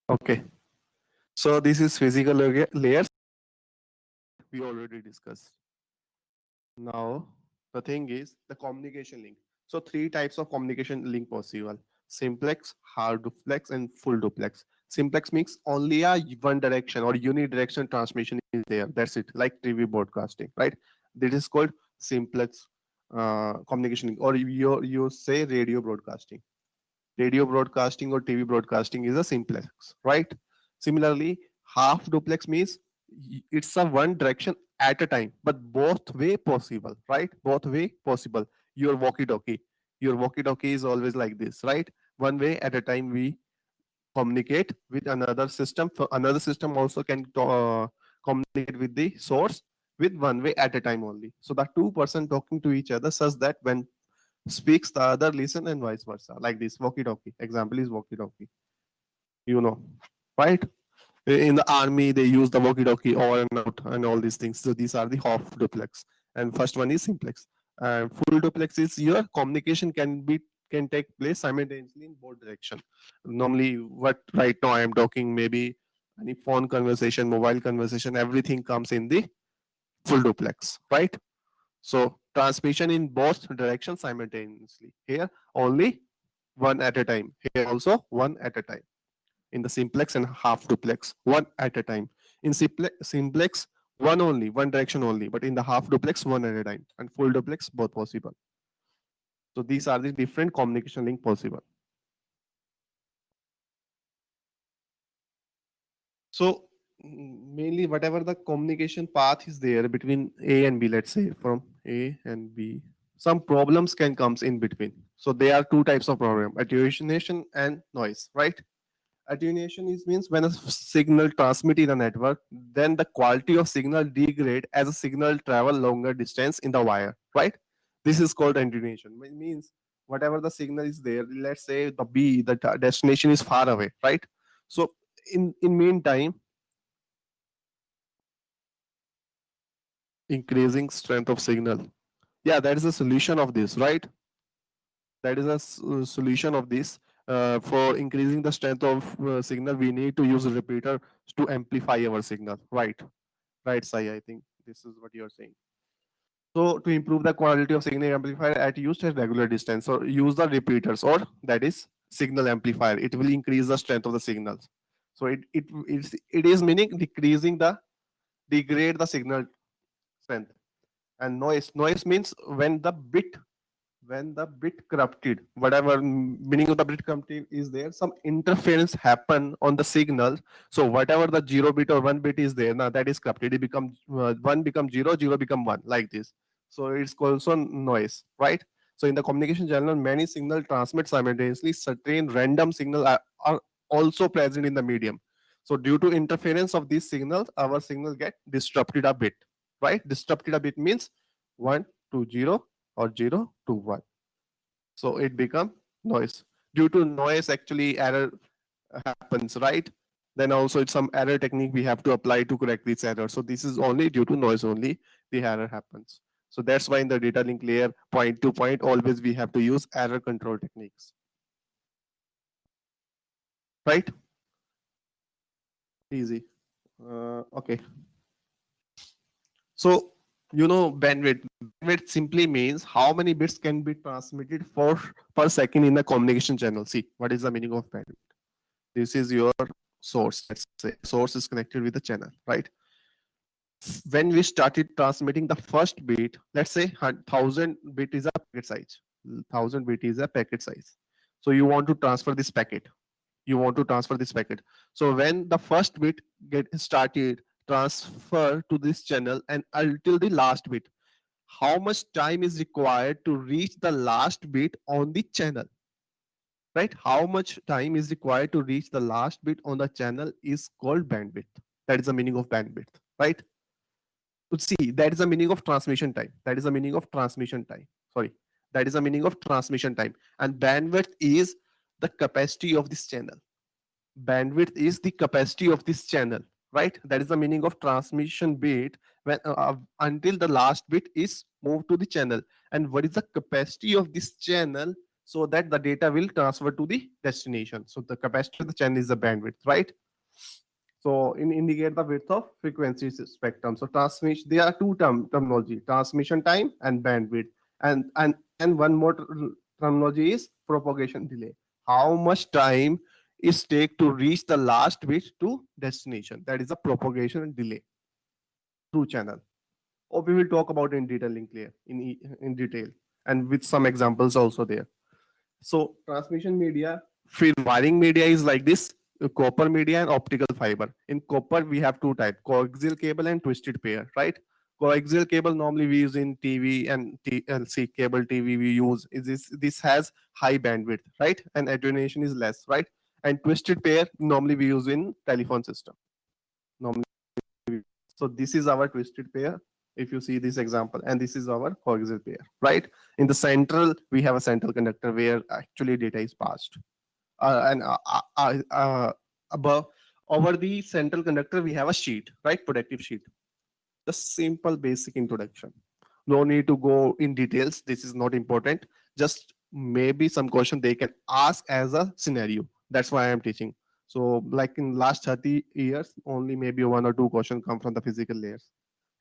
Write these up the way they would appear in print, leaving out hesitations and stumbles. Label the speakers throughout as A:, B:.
A: Okay. So this is physical layers we already discussed. Now the thing is the communication link. So three types of communication link possible: simplex, hard duplex, and full duplex. Simplex means only a one direction or unidirectional transmission is there. That's it, like TV broadcasting, right? This is called simplex communication link, or you say radio broadcasting. Radio broadcasting or TV broadcasting is a simplex, right? Similarly, half duplex means it's a one direction at a time, but both way possible, right? Both way possible. Your walkie-talkie, your walkie-talkie is always like this, right? One way at a time we communicate with another system. So another system also can communicate with the source with one way at a time only. So the two-person talking to each other such that when speaks the other listen and vice versa, like this walkie talkie example is walkie talkie, you know, right? In the army they use the walkie talkie on and out and all these things. So these are the half duplex, and first one is simplex. And full duplex is your communication can take place simultaneously in both direction. Normally what right now I am talking, maybe any phone conversation, mobile conversation, everything comes in the full duplex, right? So transmission in both directions simultaneously. Here only one at a time. Here also one at a time. In the simplex and half duplex, one at a time. In simplex, one only, one direction only. But in the half duplex, one at a time. And full duplex, both possible. So these are the different communication link possible. So mainly whatever the communication path is there between A and B, let's say from A and B, some problems can comes in between. So there are two types of problem: attenuation and noise, right? Attenuation is means when a signal transmit in a network, then the quality of signal degrade as a signal travel longer distance in the wire, right? This is called attenuation. It means whatever the signal is there, let's say the B, the destination is far away, right? So in meantime, increasing strength of signal. Yeah, that is a solution of this, right? That is a solution of this. For increasing the strength of signal, we need to use a repeater to amplify our signal, right? Right, Sai, I think this is what you are saying. So to improve the quality of signal amplifier at used at regular distance, so use the repeaters, or that is signal amplifier. It will increase the strength of the signals. So it is meaning decreasing the degrade the signal strength. And noise means when the bit corrupted, whatever meaning of the bit corrupted is there, some interference happen on the signal. So whatever the zero bit or one bit is there, now that is corrupted. It becomes one become zero, zero become one, like this. So it's also noise, right? So in the communication channel, many signal transmit simultaneously. Certain random signal are also present in the medium. So due to interference of these signals, our signal get disrupted a bit, right? Disrupted a bit means 1 to 0 or 0 to 1. So it become noise. Due to noise, actually error happens, right? Then also it's some error technique we have to apply to correct this error. So this is only due to noise only the error happens. So that's why in the data link layer, point to point, always we have to use error control techniques, right? Easy. Okay. So bandwidth. Bandwidth simply means how many bits can be transmitted for per second in the communication channel. See, what is the meaning of bandwidth? This is your source. Let's say source is connected with the channel, right? When we started transmitting the first bit, let's say 1,000 bit is a packet size. 1,000 bit is a packet size. So you want to transfer this packet. You want to transfer this packet. So when the first bit get started transfer to this channel and until the last bit, how much time is required to reach the last bit on the channel, right? How much time is required to reach the last bit on the channel is called bandwidth. That is the meaning of bandwidth, right? See, that is the meaning of transmission time. That is the meaning of transmission time. Sorry, that is the meaning of transmission time. And bandwidth is the capacity of this channel. Bandwidth is the capacity of this channel, right? That is the meaning of transmission bit when until the last bit is moved to the channel. And what is the capacity of this channel? so that the data will transfer to the destination. So the capacitor of the channel is the bandwidth, right? So in indicate the width of frequency spectrum. So transmission, there are two terminology: transmission time and bandwidth. And one more terminology is propagation delay. How much time is take to reach the last bit to destination? That is a propagation delay through channel. Or we will talk about in detail in clear in detail and with some examples also there. So transmission media, फिर wiring media is like this: copper media and optical fiber. In copper, we have two types: coaxial cable and twisted pair, right? Coaxial cable normally we use in TV and TLC cable TV we use. Is this has high bandwidth, right? And attenuation is less, right? And twisted pair normally we use in telephone system. Normally, so this is our twisted pair. If you see this example, and this is our coaxial pair, right? In the central, we have a central conductor where actually data is passed and above over the central conductor we have a sheet, right? Protective sheet. Just simple basic introduction, no need to go in details, this is not important. Just maybe some question they can ask as a scenario, that's why I am teaching. So like in last 30 years only maybe one or two questions come from the physical layers,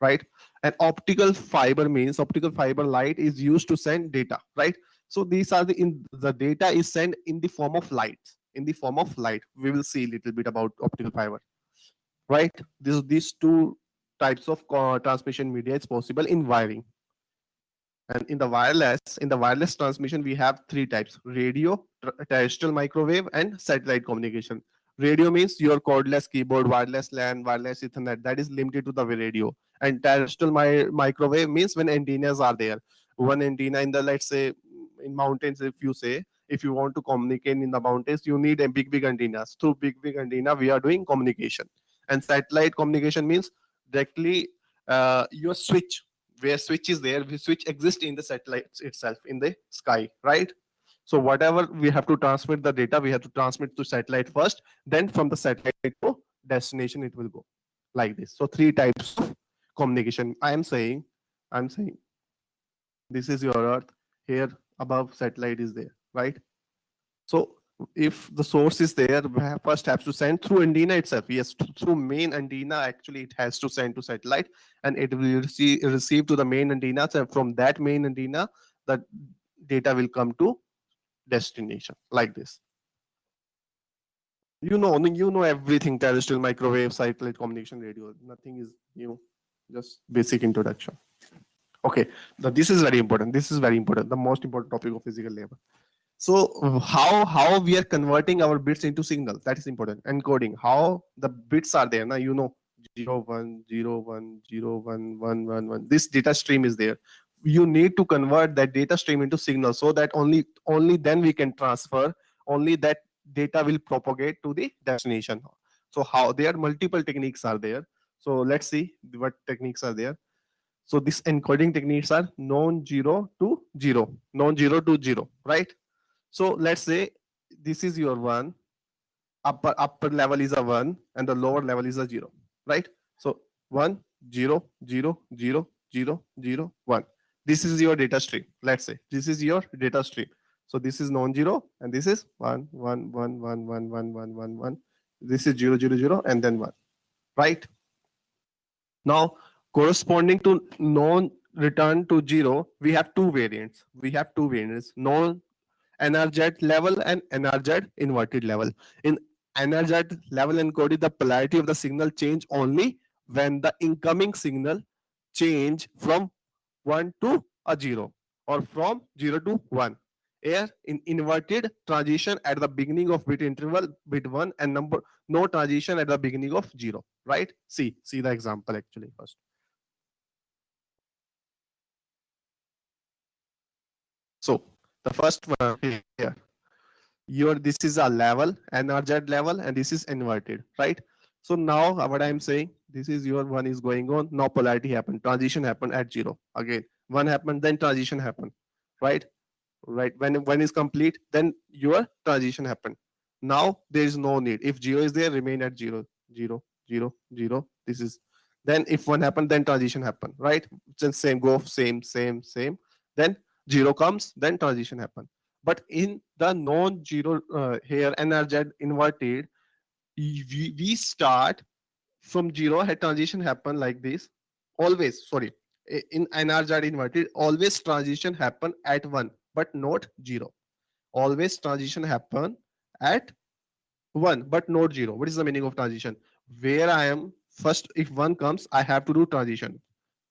A: right? And optical fiber means optical fiber light is used to send data, right? So these are the data is sent in the form of light. In the form of light, we will see a little bit about optical fiber, right? These two types of transmission media is possible in wiring. And in the wireless transmission, we have three types: radio, terrestrial microwave, and satellite communication. Radio means your cordless keyboard, wireless LAN, wireless Ethernet, that is limited to the radio. And terrestrial microwave means when antennas are there. One antenna in the, let's say, in mountains, if you want to communicate in the mountains, you need a big antennas. Through big antenna, we are doing communication. And satellite communication means directly your switch, where switch is there, the switch exists in the satellite itself in the sky, right? So whatever we have to transmit the data, we have to transmit to satellite first, then from the satellite to destination it will go, like this. So three types of communication. I'm saying this is your earth, here above satellite is there, right? So if the source is there, we first have to send through antenna itself. Yes, through main antenna, actually it has to send to satellite, and it will receive to the main antenna. So from that main antenna, the data will come to destination, like this. You know everything: terrestrial, microwave, satellite communication, radio. Nothing is new. Just basic introduction. Okay, this is very important. This is very important. The most important topic of physical labor. So how we are converting our bits into signal, that is important. Encoding, how the bits are there. Now 0 1 0 1 0 1 1 1 1. This data stream is there. You need to convert that data stream into signal, so that only then we can transfer. Only that data will propagate to the destination. So how there are multiple techniques are there. So let's see what techniques are there. So this encoding techniques are non-zero to zero, non-zero to zero, right? So let's say this is your one, upper level is a one, and the lower level is a zero, right? So 1 0 0 0 0 0 1. This is your data stream. Let's say this is your data stream. So this is non-zero, and this is 1 1 1 1 1 1 1 1. This is 0 0 0, and then 1, right? Now, corresponding to non-return to zero, we have two variants. Non NRZ level and NRZ inverted level. In NRZ level encoded, the polarity of the signal change only when the incoming signal change from 1 to a 0, or from 0 to 1. Here in inverted, transition at the beginning of bit interval bit 1, and number no transition at the beginning of 0, right? See the example actually first. So the first one here, your this is a level, NRZ level, and this is inverted, right? So now what I'm saying, this is your one is going on. Now polarity happened, transition happened at 0. Again, one happened, then transition happened, right? Right. When is complete, then your transition happened. Now there is no need. If 0 is there, remain at 0, 0, 0, 0. This is, then if 1 happened, then transition happened, right? Just same, go same. Then 0 comes, then transition happen. But in the non-zero here NRZ inverted, we start from zero. Had transition happen like this. Always, sorry, in NRZ inverted, always transition happen at one, but not zero. Always transition happen at one, but not zero. What is the meaning of transition? Where I am first, if one comes, I have to do transition.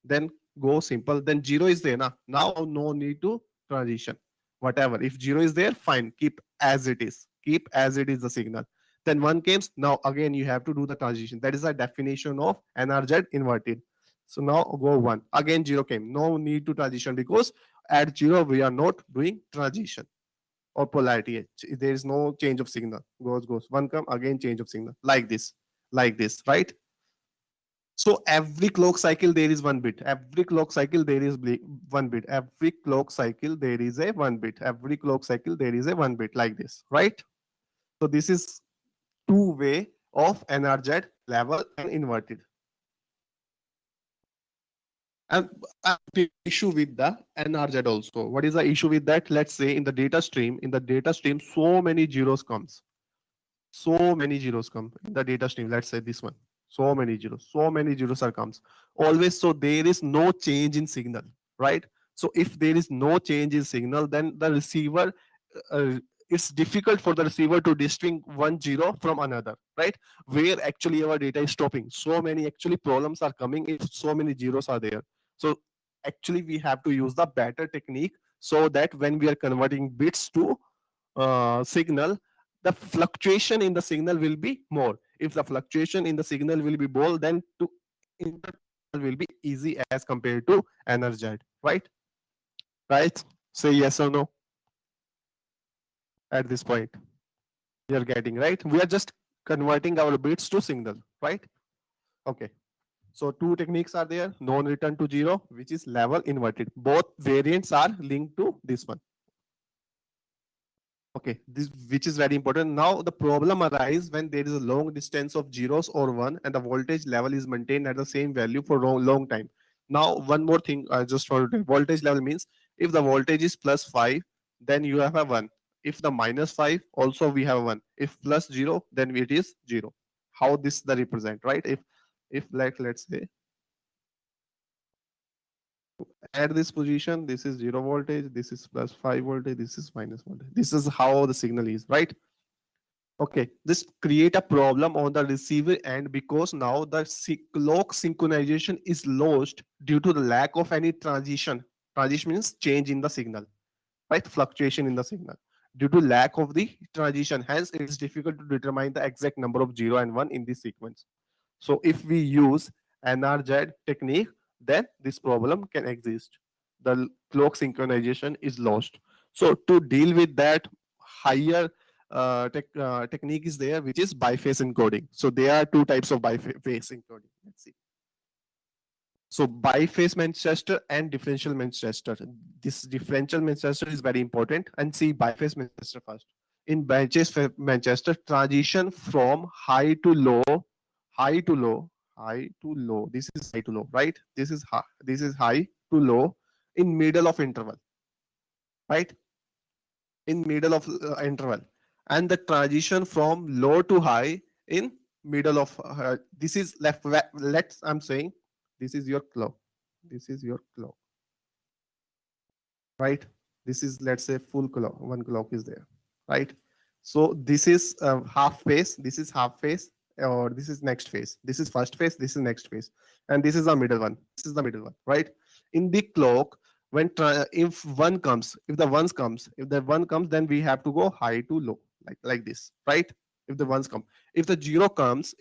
A: Then go simple. Then zero is there. Now no need to transition. Whatever. If zero is there, fine. Keep as it is. Keep as it is the signal. Then one comes. Now again you have to do the transition. That is the definition of NRZ inverted. So now go one. Again zero came. No need to transition because at zero we are not doing transition or polarity. There is no change of signal. Goes. One come again change of signal. Like this, right? So every clock cycle there is one bit. Every clock cycle there is one bit. Every clock cycle there is a one bit. Every clock cycle there is a one bit like this, right? So this is two way of NRZ level and inverted. And the issue with the NRZ also. What is the issue with that? Let's say in the data stream, so many zeros comes. So many zeros come in the data stream. Let's say this one. So many zeros are comes. Always, so there is no change in signal, right? So if there is no change in signal, then the receiver, uh, it's difficult for the receiver to distinguish one zero from another, right? Where actually our data is stopping. So many actually problems are coming if so many zeros are there. So actually we have to use the better technique so that when we are converting bits to signal, the fluctuation in the signal will be more. If the fluctuation in the signal will be more, then to interpret will be easy as compared to NRZ, right? Right? Say yes or no at this point. You're getting right. We are just converting our bits to signal, right? Okay. So two techniques are there: non-return to zero, which is level inverted. Both variants are linked to this one. Okay, this which is very important. Now the problem arises when there is a long distance of zeros or one and the voltage level is maintained at the same value for long time. Now one more thing I just want to tell. Voltage level means if the voltage is plus 5, then you have a 1. If the minus 5, also we have 1. If plus 0, then it is 0. How this the represent, right? If like let's say at this position, this is 0 voltage, this is plus 5 voltage, this is minus voltage. This is how the signal is, right? Okay, this create a problem on the receiver end because now the clock synchronization is lost due to the lack of any transition. Transition means change in the signal, right? Fluctuation in the signal. Due to lack of the transition, hence it is difficult to determine the exact number of 0 and 1 in this sequence. So if we use NRZ technique, then this problem can exist. The clock synchronization is lost. So to deal with that, higher technique is there, which is biphase encoding. So there are two types of biphase encoding. Let's see. So biphase Manchester and differential Manchester. This differential Manchester is very important. And see biphase Manchester first. In biphase Manchester, transition from high to low, high to low, high to low. This is high to low, right? This is high. This is high to low in middle of interval, right? In middle of interval, and the transition from low to high in middle of this is left. Let's I'm saying this is your clock. This is your clock, right? This is let's say full clock. One clock is there, right? So this is half phase. This is half phase, or this is next phase. This is first phase. This is next phase, and this is the middle one. This is the middle one, right? In the clock, when if one comes, if the one comes, then we have to go high to low, like this, right? If the ones come, if the zero comes,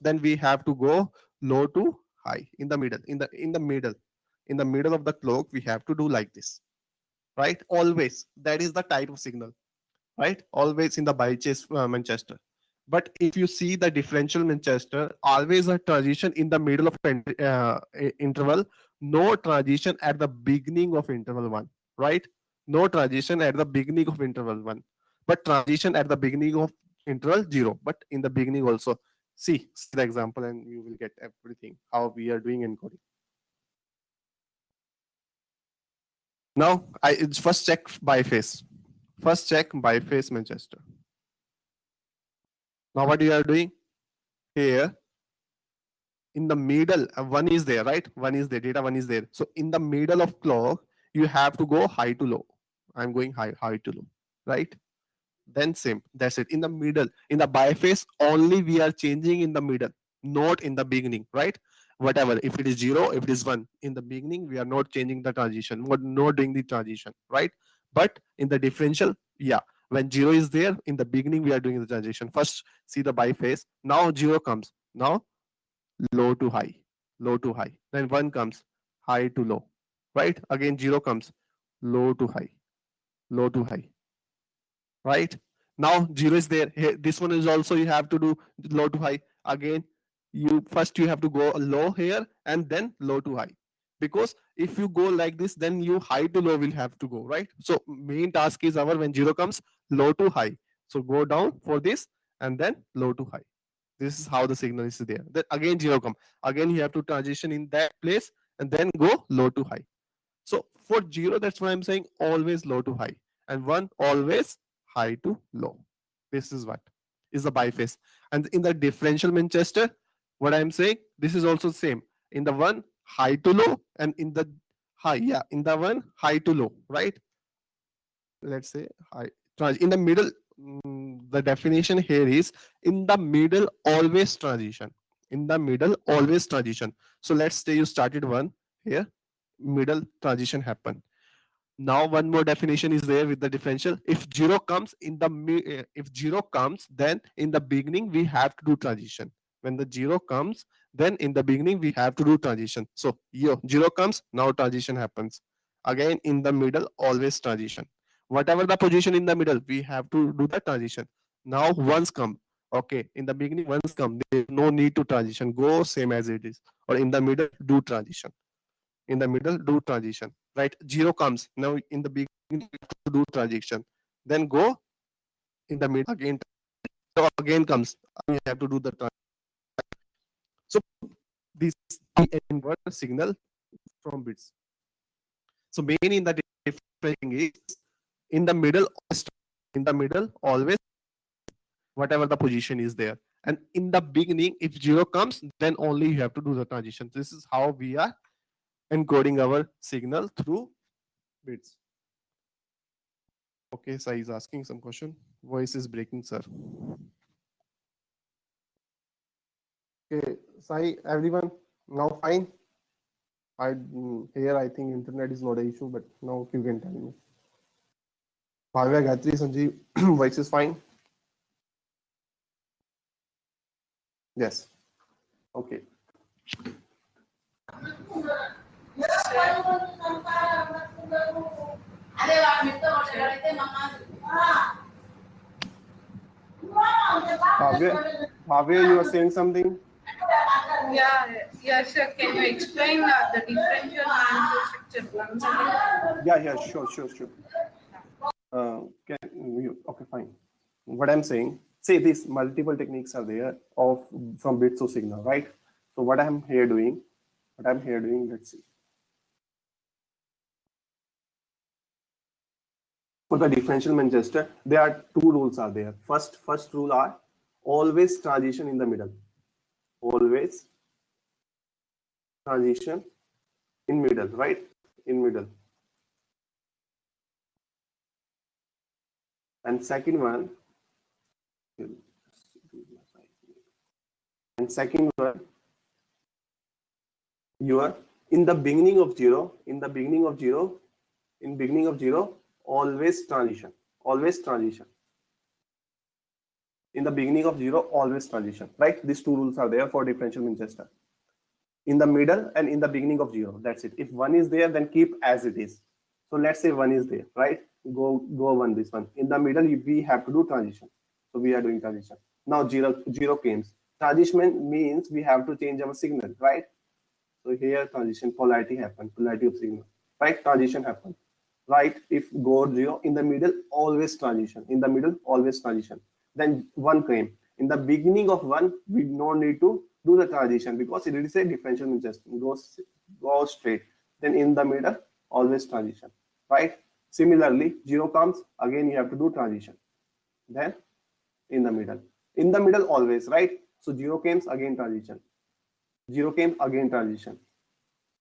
A: then we have to go low to high in the middle, in the middle of the clock. We have to do like this, right? Always. That is the type of signal, right? Always in the biphase Manchester. But if you see the differential Manchester, always a transition in the middle of interval, no transition at the beginning of interval one, right? No transition at the beginning of interval one, but transition at the beginning of interval zero. But in the beginning also, see the example, and you will get everything how we are doing encoding. Now I first check biphase. First check biface Manchester. Now what you are doing here, in the middle, one is there, right? One is there, data one is there. So in the middle of clock, you have to go high to low. I'm going high to low, right? Then same, that's it. In the middle, in the biface, only we are changing in the middle, not in the beginning, right? Whatever, if it is 0, if it is 1, in the beginning we are not changing the transition, we're not doing the transition, right? But in the differential, yeah, when 0 is there, in the beginning we are doing the transition. First see the biface. Now 0 comes, now low to high, low to high. Then 1 comes, high to low, right? Again 0 comes, low to high, low to high, right? Now 0 is there. Here, this one is also you have to do low to high. Again, you have to go low here and then low to high. Because if you go like this, then you high to low will have to go, right? So main task is our when 0 comes, low to high. So go down for this and then low to high. This is how the signal is there. Then again 0 come. Again you have to transition in that place and then go low to high. So for 0, that's why I'm saying always low to high. And 1 always high to low. This is what is the biface. And in the differential Manchester, what I'm saying, this is also same. In the one high to low and in the high, yeah, in the one high to low, right? Let's say high. In the middle, the definition here is in the middle always transition. In the middle always transition. So let's say you started one here, middle transition happen. Now one more definition is there with the differential. If 0 comes in the if 0 comes, then in the beginning we have to do transition. When the 0 comes, then in the beginning we have to do transition. So 0 comes, now transition happens. Again in the middle always transition. Whatever the position in the middle, we have to do the transition. Now ones come. Okay, in the beginning ones come, there is no need to transition. Go same as it is. Or in the middle, do transition. In the middle, do transition, right? 0 comes, now in the beginning to do transition, then go in the middle again. So again comes, you have to do the transition. So this is the inward signal from bits. So main in the different thing is in the middle, in the middle always whatever the position is there, and in the beginning if 0 comes, then only you have to do the transition. This is how we are encoding our signal through bits. Okay, Sai is asking some question. Voice is breaking, sir. Okay, Sai, everyone, now fine. Here I think internet is not an issue, but now you can tell me. Bhavya, Gayatri, Sanjeev, voice is fine. Yes. Okay. Bhavya, you are saying something?
B: Yeah, sure. Can you explain the differential structure once again?
A: Yeah, sure. Okay, fine. What I'm saying, say these multiple techniques are there of from bits to signal, right? So what I'm here doing, let's see. For the differential Manchester, there are two rules are there. First rule are always transition in the middle. Always transition in middle, right? In middle. And second one, you are in the beginning of 0, in beginning of 0, always transition. In the beginning of 0, always transition, right? These two rules are there for differential Manchester. In the middle and in the beginning of 0, that's it. If 1 is there, then keep as it is. So let's say 1 is there, right? Go 1, this one. In the middle, we have to do transition. So we are doing transition. Now 0 came. Transition means we have to change our signal, right? So here transition, polarity happen, polarity of signal, right? Transition happen, right? If go 0, in the middle, always transition. In the middle, always transition. Then 1 came. In the beginning of 1, we no need to do the transition because it is a differential Manchester. Go straight. Then in the middle, always transition, right? Similarly, 0 comes, again you have to do transition. Then in the middle always, right? So 0 comes, again transition. 0 came, again transition.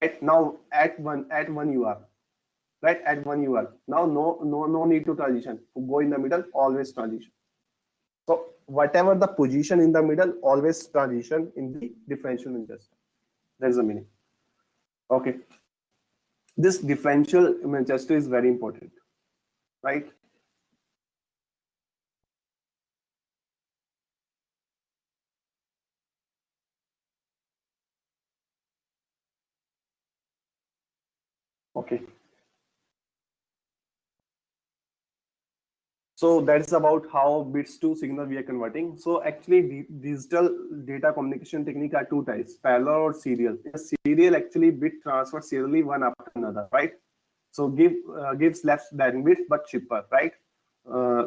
A: Right now at one you are, right? At one you are. Now no need to transition. Go in the middle, always transition. So whatever the position in the middle, always transition in the differential Manchester. That's the meaning. Okay. This differential Manchester is very important, right? Okay. So that's about how bits to signal we are converting. So actually, digital data communication technique are two types: parallel or serial. In serial, actually bit transfer serially one after another, right? So gives less bandwidth but cheaper, right?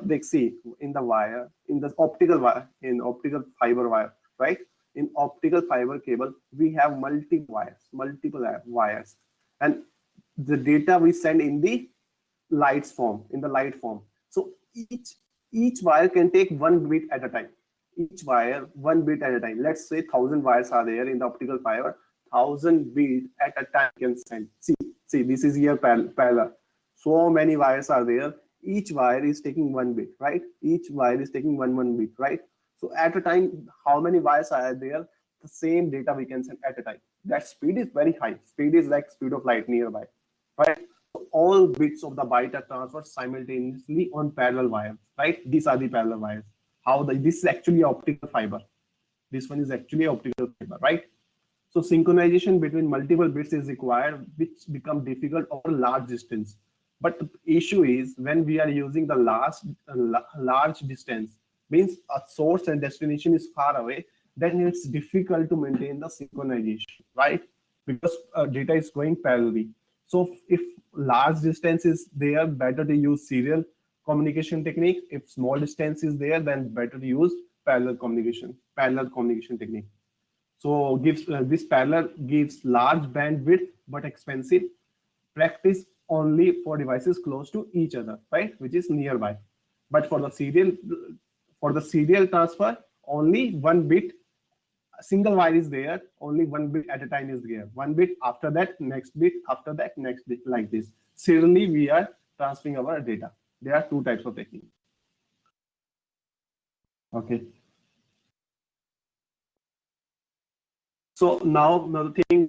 A: They see in the wire, in the optical wire, in optical fiber wire, right? In optical fiber cable, we have multiple wires, and the data we send in the light form. So each wire can take one bit at a time. Each wire one bit at a time. Let's say 1,000 wires are there in the optical fiber. 1,000 bits at a time can send. See, this is here parallel. So many wires are there. Each wire is taking one bit, right? Each wire is taking one bit, right? So at a time, how many wires are there? The same data we can send at a time. That speed is very high. Speed is like speed of light nearby, right? So all bits of the byte are transferred simultaneously on parallel wires, right? These are the parallel wires. This is actually optical fiber. This one is actually optical fiber, right? So synchronization between multiple bits is required, which become difficult over large distance. But the issue is when we are using the large distance, means a source and destination is far away, then it's difficult to maintain the synchronization, right? Because data is going parallelly. So if large distance is there, better to use serial communication technique. If small distance is there, then better to use parallel communication technique. So this parallel gives large bandwidth but expensive. Practice only for devices close to each other, right? Which is nearby. But for the serial transfer, only one bit, a single wire is there, only one bit at a time is there. One bit, after that, next bit, after that, next bit, like this. Serially, we are transferring our data. There are two types of technique. Okay. So now the thing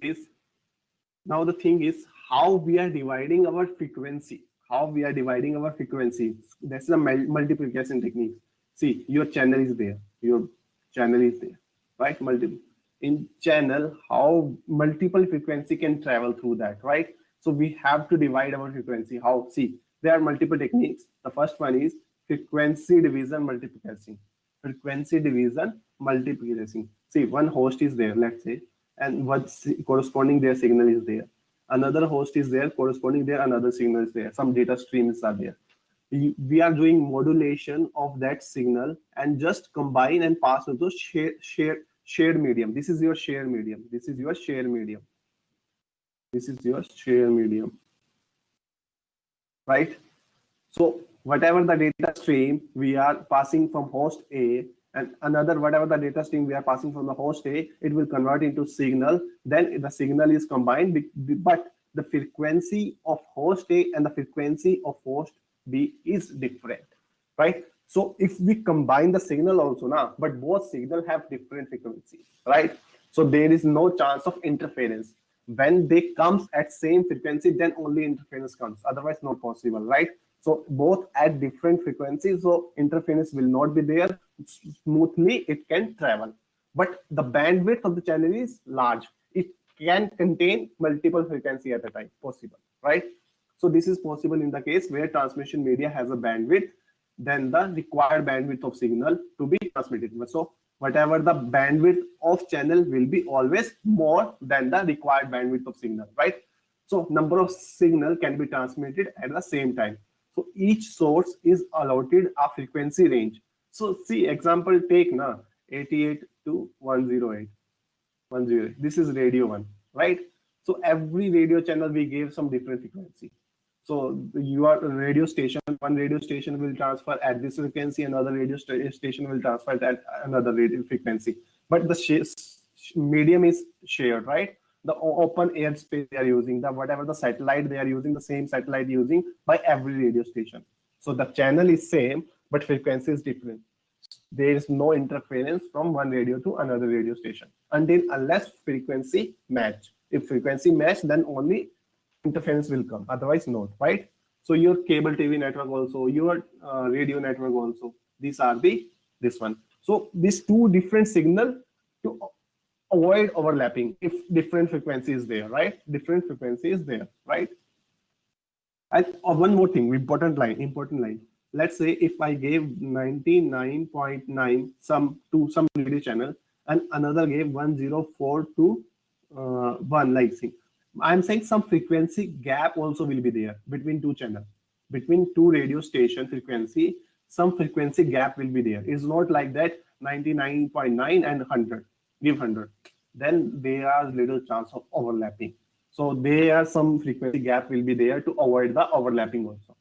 A: is how we are dividing our frequency. That's the multiplication technique. See, your channel is there, right? Multiple in channel, how multiple frequency can travel through that, right? So we have to divide our frequency. How? See, there are multiple techniques. The first one is frequency division multiplication. See, one host is there, let's say, and what's corresponding their signal is there. Another host is there, corresponding there, another signal is there. Some data streams are there. We are doing modulation of that signal and just combine and pass into shared medium. This is your shared medium. Right? So whatever the data stream we are passing from host A, and whatever the data stream we are passing from the host A, it will convert into signal. Then the signal is combined, but the frequency of host A and the frequency of host B is different, right? So if we combine the signal also now, but both signal have different frequencies, right? So there is no chance of interference. When they comes at same frequency, then only interference comes. Otherwise, not possible, right? So both at different frequencies, so interference will not be there. Smoothly, it can travel. But the bandwidth of the channel is large. It can contain multiple frequency at a time, possible, right? So this is possible in the case where transmission media has a bandwidth than the required bandwidth of signal to be transmitted. So whatever the bandwidth of channel will be always more than the required bandwidth of signal, right? So number of signal can be transmitted at the same time. So each source is allotted a frequency range. So see, example take na 88 to 108. This is radio 1, right? So every radio channel we gave some different frequency. So your radio station, one radio station will transfer at this frequency, another station will transfer at another radio frequency. But the medium is shared, right? The open air space they are using, the whatever the satellite they are using, the same satellite using by every radio station. So the channel is same, but frequency is different. There is no interference from one radio to another radio station until unless frequency match. If frequency match, then only interference will come, otherwise not, right? So your cable TV network also, your radio network also, these are the this one. So these two different signal to avoid overlapping if different frequency is there, right? Different frequency is there, right? And one more thing, important line. Let's say if I gave 99.9 some to some radio channel and another gave 104 to 1, like saying, I'm saying some frequency gap also will be there between two channels, between two radio station frequency, some frequency gap will be there. It's not like that 99.9 and 100, give 100. Then there are little chance of overlapping. So there are some frequency gap will be there to avoid the overlapping also.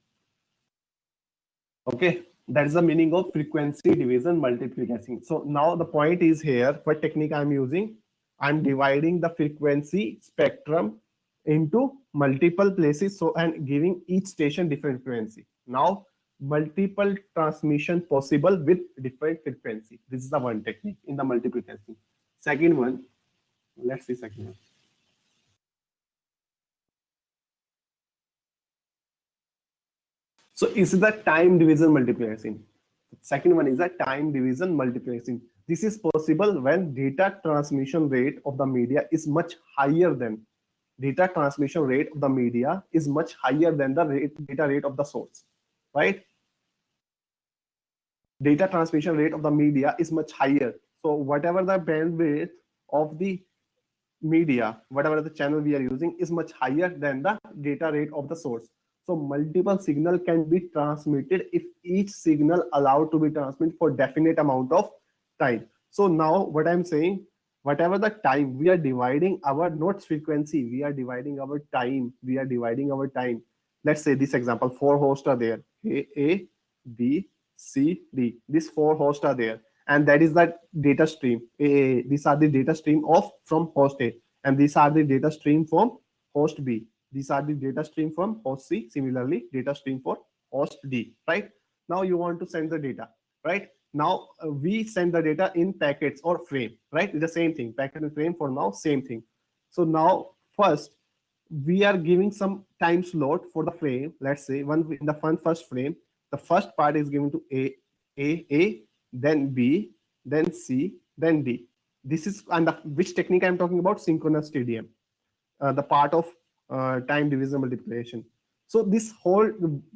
A: Okay, that is the meaning of frequency division multiplexing. So now the point is here, what technique I'm using? I'm dividing the frequency spectrum into multiple places, so and giving each station different frequency. Now multiple transmission possible with different frequency. This is the one technique in the multiplexing. Second one, let's see second one. So is the time division multiplexing. Second one is the time division multiplexing. This is possible when data transmission rate of the media is much higher than data transmission rate of the media is much higher than the data rate of the source, right? Data transmission rate of the media is much higher. So whatever the bandwidth of the media, whatever the channel we are using is much higher than the data rate of the source. So multiple signal can be transmitted if each signal allowed to be transmitted for definite amount of time. So now what I'm saying, whatever the time, we are dividing our not frequency, we are dividing our time. We are dividing our time. Let's say this example, 4 hosts are there, A, B, C, D. These 4 hosts are there, and that is the data stream. These are the data stream of from host A, and these are the data stream from host B. These are the data stream from host C. Similarly, data stream for host D, right? Now you want to send the data, right? Now we send the data in packets or frame, right? It's the same thing, packet and frame for now, same thing. So now first, we are giving some time slot for the frame. Let's say one in the first frame, the first part is given to A, then B, then C, then D. This is and which technique I'm talking about? Synchronous TDM, the part of time division multiplication. So this whole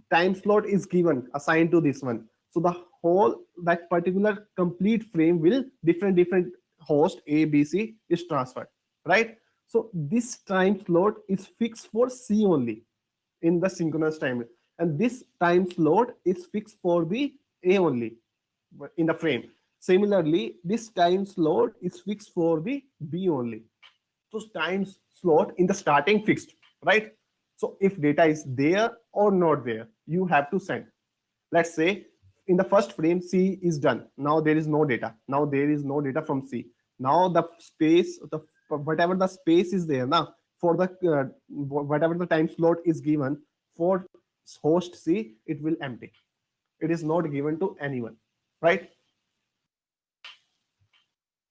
A: time slot is given assigned to this one. So the whole that particular complete frame will different host A, B, C is transferred, right? So this time slot is fixed for C only in the synchronous time, and this time slot is fixed for the A only in the frame. Similarly, this time slot is fixed for the B only. So time slot in the starting fixed, right? So if data is there or not there, you have to send. Let's say in the first frame, C is done. Now there is no data. Now there is no data from C. Now the space, whatever the space is there now for the whatever the time slot is given for host C, it will empty. It is not given to anyone, right?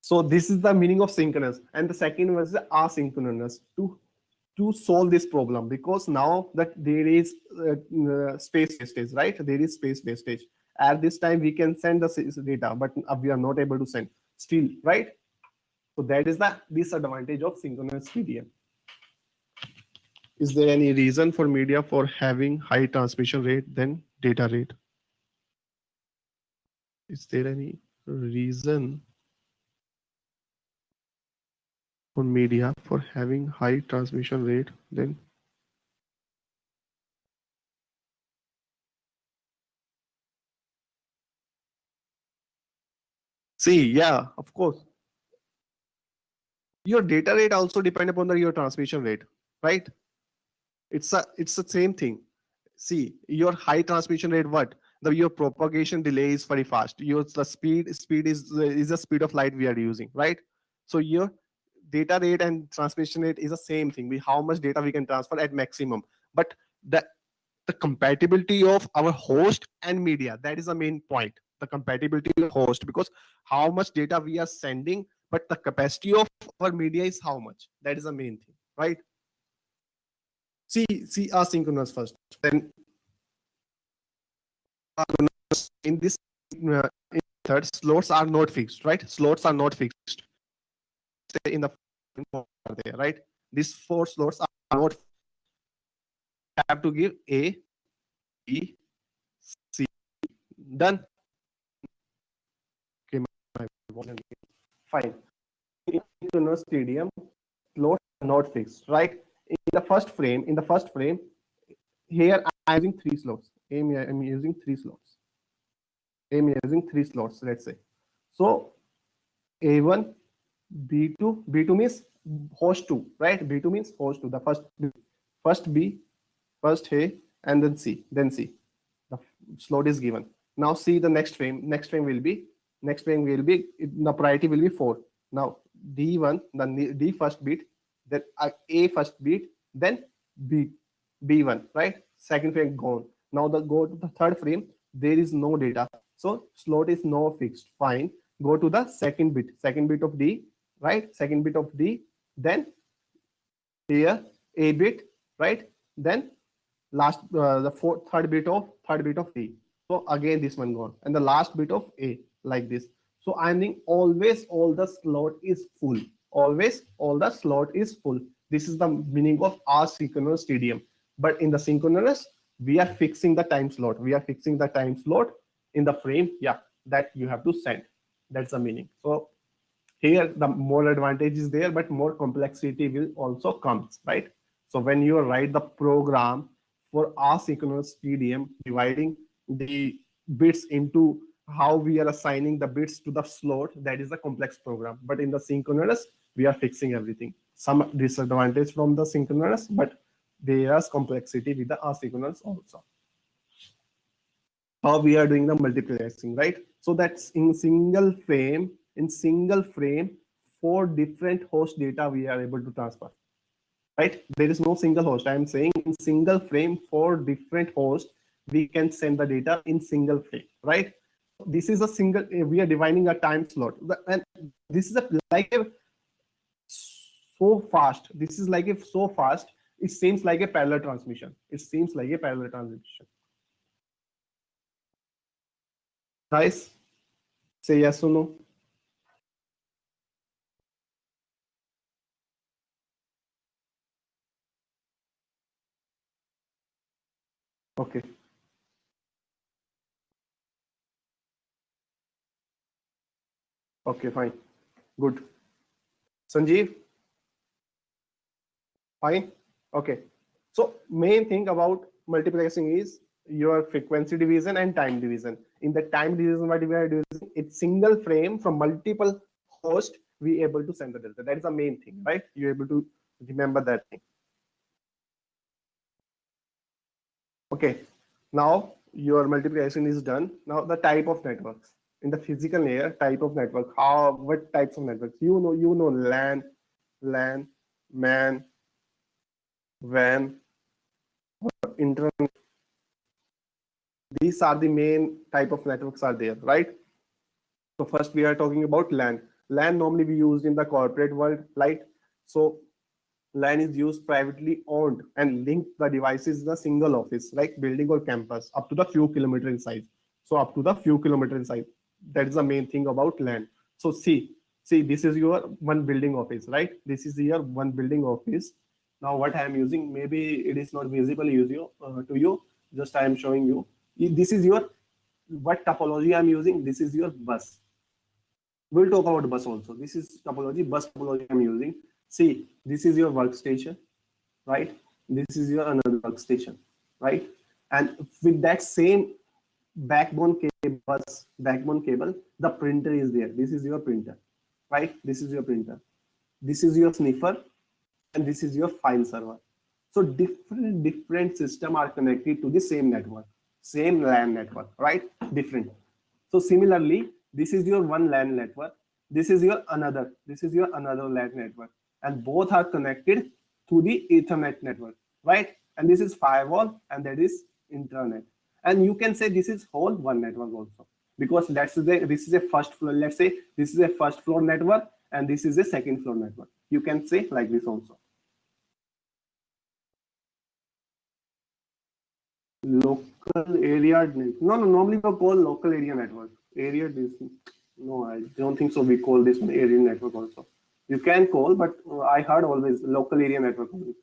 A: So this is the meaning of synchronous, and the second was the asynchronous to solve this problem, because now that there is space wastage, right? There is space wastage. At this time we can send the data, but we are not able to send still, right? So that is the disadvantage of synchronous TDM. Is there any reason for media for having high transmission rate than data rate? Is there any reason for media for having high transmission rate than see? Yeah, of course. Your data rate also depend upon your transmission rate, right? It's the same thing. see your high transmission rate, what your propagation delay is very fast, your the speed is the speed of light we are using, right? So your data rate and transmission rate is the same thing, how much data we can transfer at maximum. But the compatibility of our host and media, that is the main point, the compatibility of host, because how much data we are sending, but the capacity of our media is how much, that is the main thing, right? See asynchronous first, then in this method, slots are not fixed, right? Slots are not fixed. Stay in the are there, right? These four slots are not. Have to give A, B, C. Done. Okay, fine. In synchronous stadium, slots are not fixed, right? In the first frame, here I'm using three slots. I'm using three slots. I'm using three slots, let's say. So A1, B2, B2 means host 2, right? B2 means host 2, the first B, first A, and then C, then C. The slot is given. Now see the next frame. Next frame will be the priority will be 4. Now D1, the D first bit, then A first bit, then B B1, right? Second frame gone. Now go to the third frame. There is no data, so slot is no fixed. Fine. Go to the second bit of D, right? Second bit of D, then here A bit, right? Then last the third bit of D. So again this one gone, and the last bit of A, like this. So I think always all the slot is full. Always all the slot is full. This is the meaning of asynchronous stadium. But in the synchronous, we are fixing the time slot. We are fixing the time slot in the frame. Yeah, that you have to send. That's the meaning. So here the more advantage is there, but more complexity will also comes, right? So when you write the program for asynchronous TDM, dividing the bits into how we are assigning the bits to the slot, that is a complex program. But in the synchronous, we are fixing everything. Some disadvantage from the synchronous, but there is complexity with the asynchronous also. How we are doing the multiplexing, right? So that's in single frame, 4 different host data we are able to transfer, right? There is no single host. I am saying in single frame, 4 different hosts, we can send the data in single frame, right? This is a single, we are dividing a time slot. And this is like a so fast. This is like if so fast, it seems like a parallel transmission. It seems like a parallel transmission. Guys, say yes or no. Okay. Okay, fine. Good. Sanjeev? Fine. Okay. So main thing about multiplexing is your frequency division and time division. In the time division, what we are doing, it's single frame from multiple hosts, we able to send the delta. That is the main thing, right? You're able to remember that thing. Okay. Now your multiplication is done. Now the type of networks. In the physical layer, type of network. What types of networks? You know LAN, MAN, WAN, internet. These are the main type of networks are there, right? So first we are talking about LAN. LAN normally we used in the corporate world, right? So LAN is used privately owned and link the devices in a single office, like building or campus, up to the few kilometer in size. So up to the few kilometer in size. That is the main thing about LAN. So see, this is your one building office, right? This is your one building office. Now what I am using, maybe it is not visible to you. Just I am showing you. This is your what topology I'm using. This is your bus. We'll talk about bus also. This is topology, bus topology I'm using. See, this is your workstation, right? This is your another workstation, right? And with that same backbone cable, the printer is there. This is your printer, right? This is your printer. This is your sniffer, and this is your file server. So different system are connected to the same network, same LAN network, right? Different. So similarly, this is your one LAN network. This is your another. This is your another LAN network, and both are connected to the Ethernet network, right? And this is firewall, and that is internet. And you can say this is whole one network also, because this is a first floor. Let's say this is a first floor network, and this is a second floor network. You can say like this also. Local area, no, normally we call local area network. No, I don't think so. We call this one area network also. You can call, but I heard always local area network only.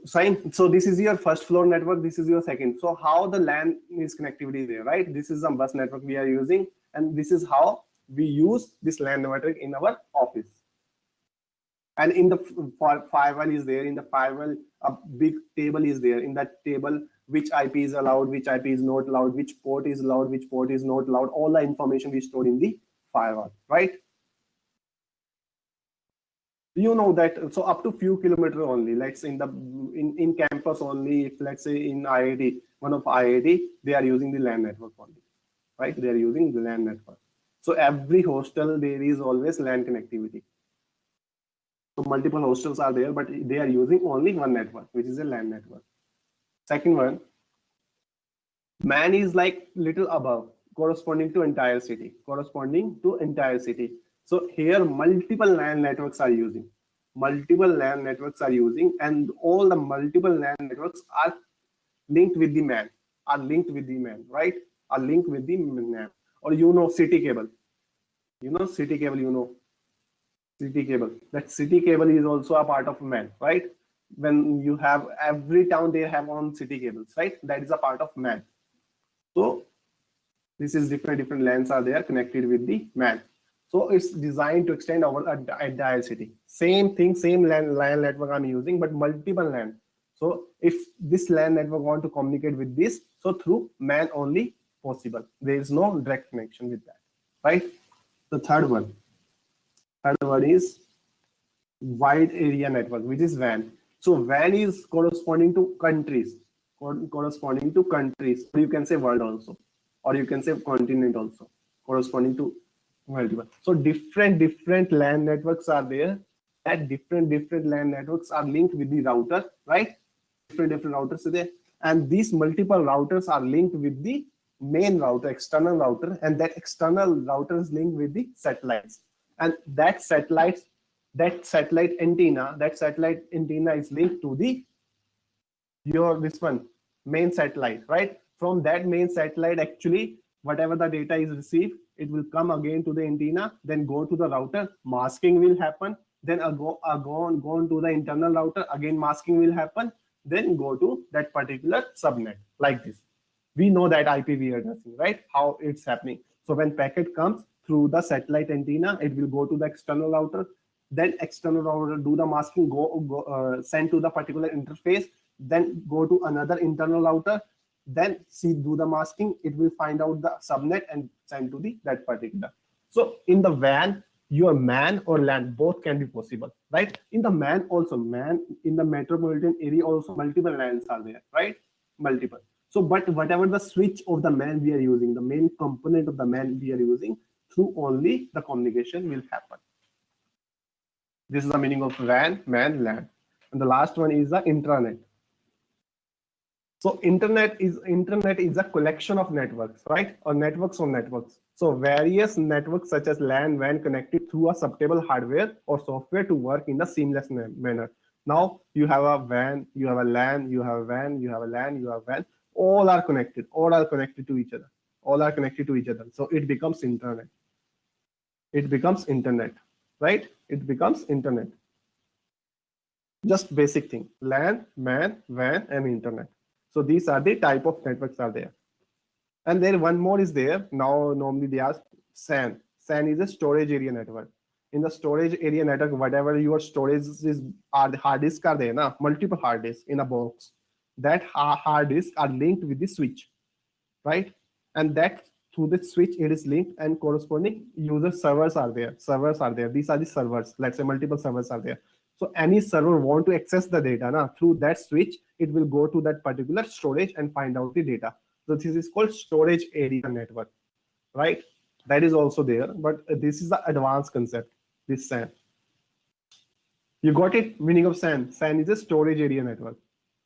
A: Sign. So this is your first floor network. This is your second. So how the LAN is connectivity there, right? This is some bus network we are using, and this is how we use this LAN network in our office. And in the firewall is there. In the firewall, a big table is there. In that table, which IP is allowed, which IP is not allowed, which port is allowed, which port is not allowed. All the information we store in the firewall, right? You know that. So up to few kilometers only. Let's say in campus only. If let's say in IIT, one of IIT, they are using the LAN network only, right? They are using the LAN network. So every hostel there is always LAN connectivity. So multiple hostels are there, but they are using only one network, which is a LAN network. Second one, MAN is like little above, corresponding to entire city, So here multiple LAN networks are using, and all the multiple LAN networks are linked with the MAN, right? Are linked with the MAN. Or city cable. City cable, That city cable is also a part of MAN, right? When you have every town, they have on city cables, right? That is a part of MAN. So this is different LANs are there connected with the MAN. So it's designed to extend over a entire city. Same thing, same LAN network I'm using, but multiple LAN. So if this LAN network want to communicate with this, so through MAN only possible. There is no direct connection with that, right? The third one is wide area network, which is WAN. So WAN is corresponding to countries, or you can say world also, or you can say continent also, corresponding to multiple. So different LAN networks are there. That different LAN networks are linked with the router, right? Different routers are there, and these multiple routers are linked with the main router, external router, and that external router is linked with the satellites. And that satellite antenna is linked to the main satellite, right? From that main satellite, actually, whatever the data is received, it will come again to the antenna, then go to the router, masking will happen, then go on to the internal router, again masking will happen, then go to that particular subnet, like this. We know that IPv addressing, right? How it's happening. So when packet comes through the satellite antenna, it will go to the external router. Then external router do the masking, send to the particular interface, then go to another internal router, then do the masking. It will find out the subnet and send to that particular. So in the WAN, your MAN or LAN both can be possible, right? In the MAN also, in the metropolitan area also, multiple LANs are there, right? Multiple. So, but whatever the switch of the MAN we are using, the main component of the MAN we are using, through only the communication will happen. This is the meaning of WAN, MAN, LAN. And the last one is the intranet. So internet is a collection of networks, right? Or networks of networks. So various networks such as LAN, WAN connected through a subtable hardware or software to work in a seamless manner. Now you have a WAN, you have a LAN, you have a WAN, you have a LAN, you have WAN. All are connected to each other. So it becomes internet. Right? It becomes internet. Just basic thing: LAN, MAN, WAN, and internet. So these are the type of networks are there. And then one more is there. Now normally they ask SAN. SAN is a storage area network. In the storage area network, whatever your storage are the hard disk are there, multiple hard disks in a box. That hard disk are linked with the switch, right? And that through the switch it is linked, and corresponding user servers are there. These are the servers. Let's say multiple servers are there. So any server want to access the data now through that switch, it will go to that particular storage and find out the data. So this is called storage area network, right? That is also there, but this is the advanced concept, this SAN. You got it? Meaning of SAN. SAN is a storage area network.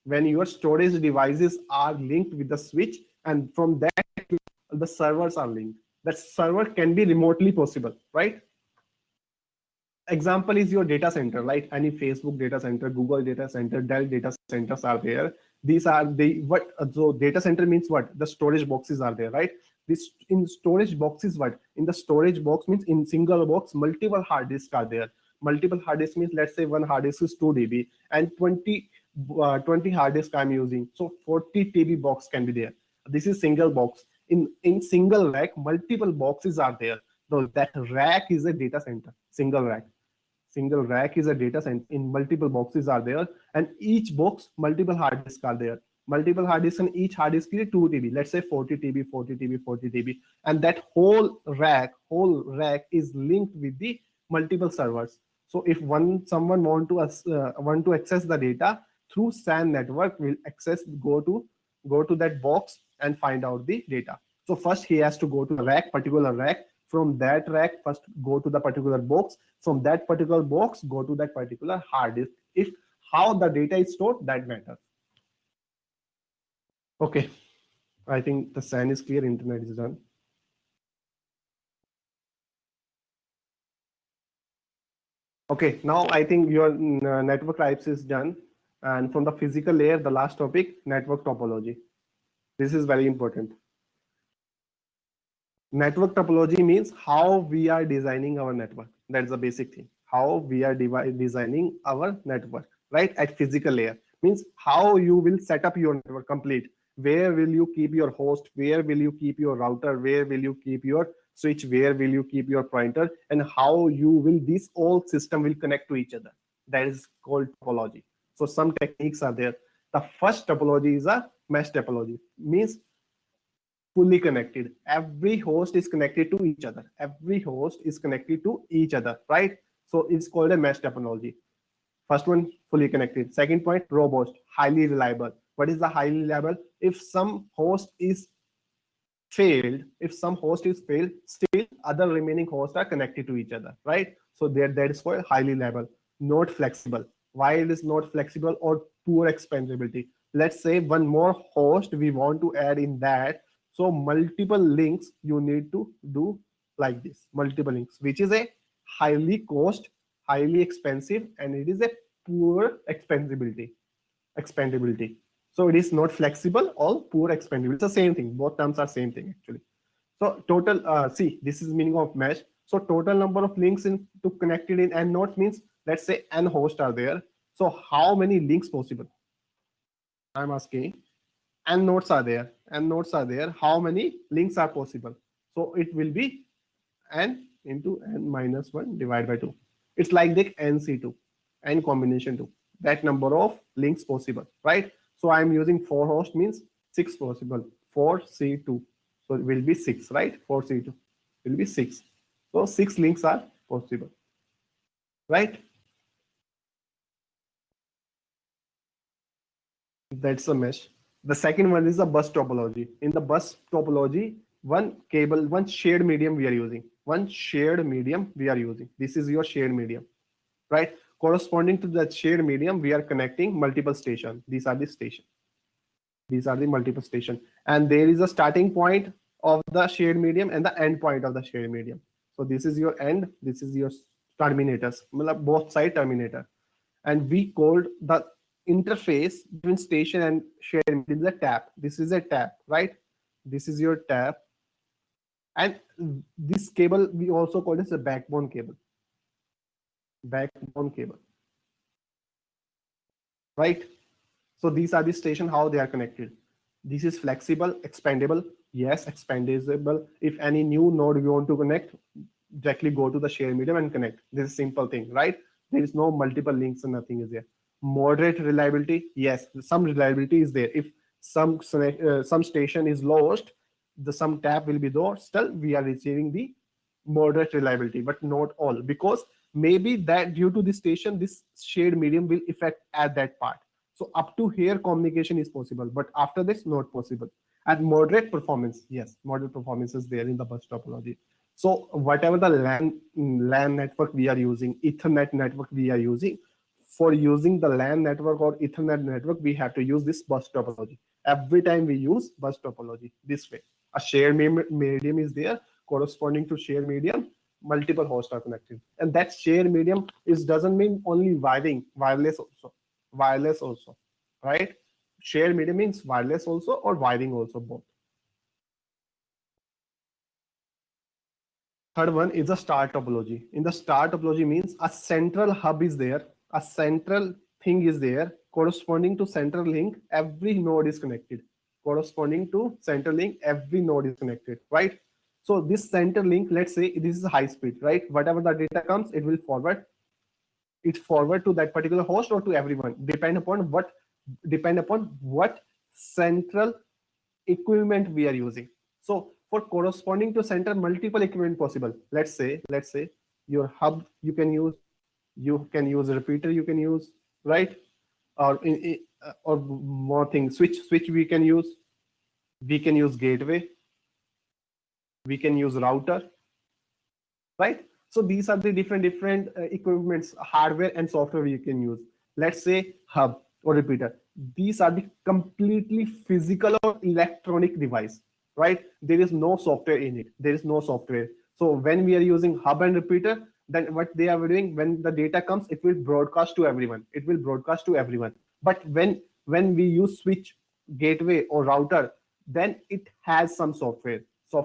A: When your storage devices are linked with the switch, and from that the servers are linked. That server can be remotely possible, right? Example is your data center, right? Any Facebook data center, Google data center, Dell data centers are there. These are the what? So data center means what? The storage boxes are there, right? This in storage boxes, what? In the storage box means in single box, multiple hard disks are there. Multiple hard disks means, let's say one hard disk is 2 TB and 20 hard disk I'm using. So 40 TB box can be there. This is single box. In single rack, multiple boxes are there. So that rack is a data center, single rack. Single rack is a data center. In multiple boxes are there, and each box, multiple hard disks are there. Multiple hard disks, and each hard disk is 2 TB. Let's say 40 TB, 40 TB, 40 TB, and that whole rack is linked with the multiple servers. So if someone want to access the data through SAN network, will go to that box and find out the data. So first he has to go to the rack, particular rack. From that rack, first go to the particular box. From that particular box, go to that particular hard disk. If how the data is stored, that matters. Okay, I think the SAN is clear, internet is done. Okay, now I think your network types is done. And from the physical layer, the last topic, network topology. This is very important. Network topology means how we are designing our network. That's the basic thing. How we are designing our network, right? At physical layer means how you will set up your network complete. Where will you keep your host? Where will you keep your router? Where will you keep your switch? Where will you keep your pointer? And how this all system will connect to each other. That is called topology. So some techniques are there. The first topology is a mesh topology. Means fully connected. Every host is connected to each other. Every host is connected to each other, right? So it's called a mesh topology. First one, fully connected. Second point, robust, highly reliable. What is the highly reliable? If some host is failed, still other remaining hosts are connected to each other, right? So that is called highly reliable. Not flexible. Why it is not flexible or poor expandability? Let's say one more host we want to add in that. So multiple links you need to do like this, multiple links, which is a highly cost, highly expensive, and it is a poor expandability. So it is not flexible or poor expandability. It's the same thing. Both terms are same thing actually. So total, see, this is meaning of mesh. So total number of links to connected in n nodes means, let's say n hosts are there. So how many links possible? I'm asking. N nodes are there. How many links are possible? So it will be n into n minus 1 divided by 2. It's like the nc2, n combination 2. That number of links possible, right? So I'm using 4 host means 6 possible. 4c2. So it will be 6, right? 4c2 will be 6. So 6 links are possible, right? That's a mesh. The second one is the bus topology. In the bus topology, one shared medium we are using. This is your shared medium, right? Corresponding to that shared medium, we are connecting multiple stations. These are the stations. These are the multiple stations. And there is a starting point of the shared medium and the end point of the shared medium. So this is your end, this is your terminators, both side terminator. And we called the interface between station and shared is a tap. This is a tap, right? This is your tap. And this cable we also call this a backbone cable. Right? So these are the station, how they are connected. This is flexible, expandable. Yes, expandable. If any new node we want to connect, directly go to the share medium and connect. This is simple thing, right? There is no multiple links and nothing is there. Moderate reliability. Yes, some reliability is there. If some station is lost, some tap will be there. Still, we are receiving the moderate reliability, but not all, because maybe that due to the station, this shared medium will affect at that part. So up to here communication is possible, but after this not possible. And moderate performance, yes, moderate performance is there in the bus topology. So whatever the LAN network we are using, Ethernet network we are using, for using the LAN network or Ethernet network, we have to use this bus topology. Every time we use bus topology this way, a shared medium is there corresponding to shared medium, multiple hosts are connected, and that shared medium is doesn't mean only wiring, wireless also, right? Shared medium means wireless also or wiring also, both. Third one is a star topology. In the star topology means a central hub is there, a central thing is there corresponding to central link, every node is connected. Corresponding to central link, every node is connected, right? So this center link, let's say this is high speed, right? Whatever the data comes, it will forward to that particular host or to everyone, depend upon what central equipment we are using. So for corresponding to center, multiple equipment possible. Let's say your hub you can use a repeater you can use, right? Or more things, switch we can use gateway, we can use router, right? So these are the different equipments, hardware and software you can use. Let's say hub or repeater, these are the completely physical or electronic device, right? There is no software in it, there is no software. So when we are using hub and repeater, then what they are doing, when the data comes, it will broadcast to everyone, but when we use switch, gateway or router, then it has some software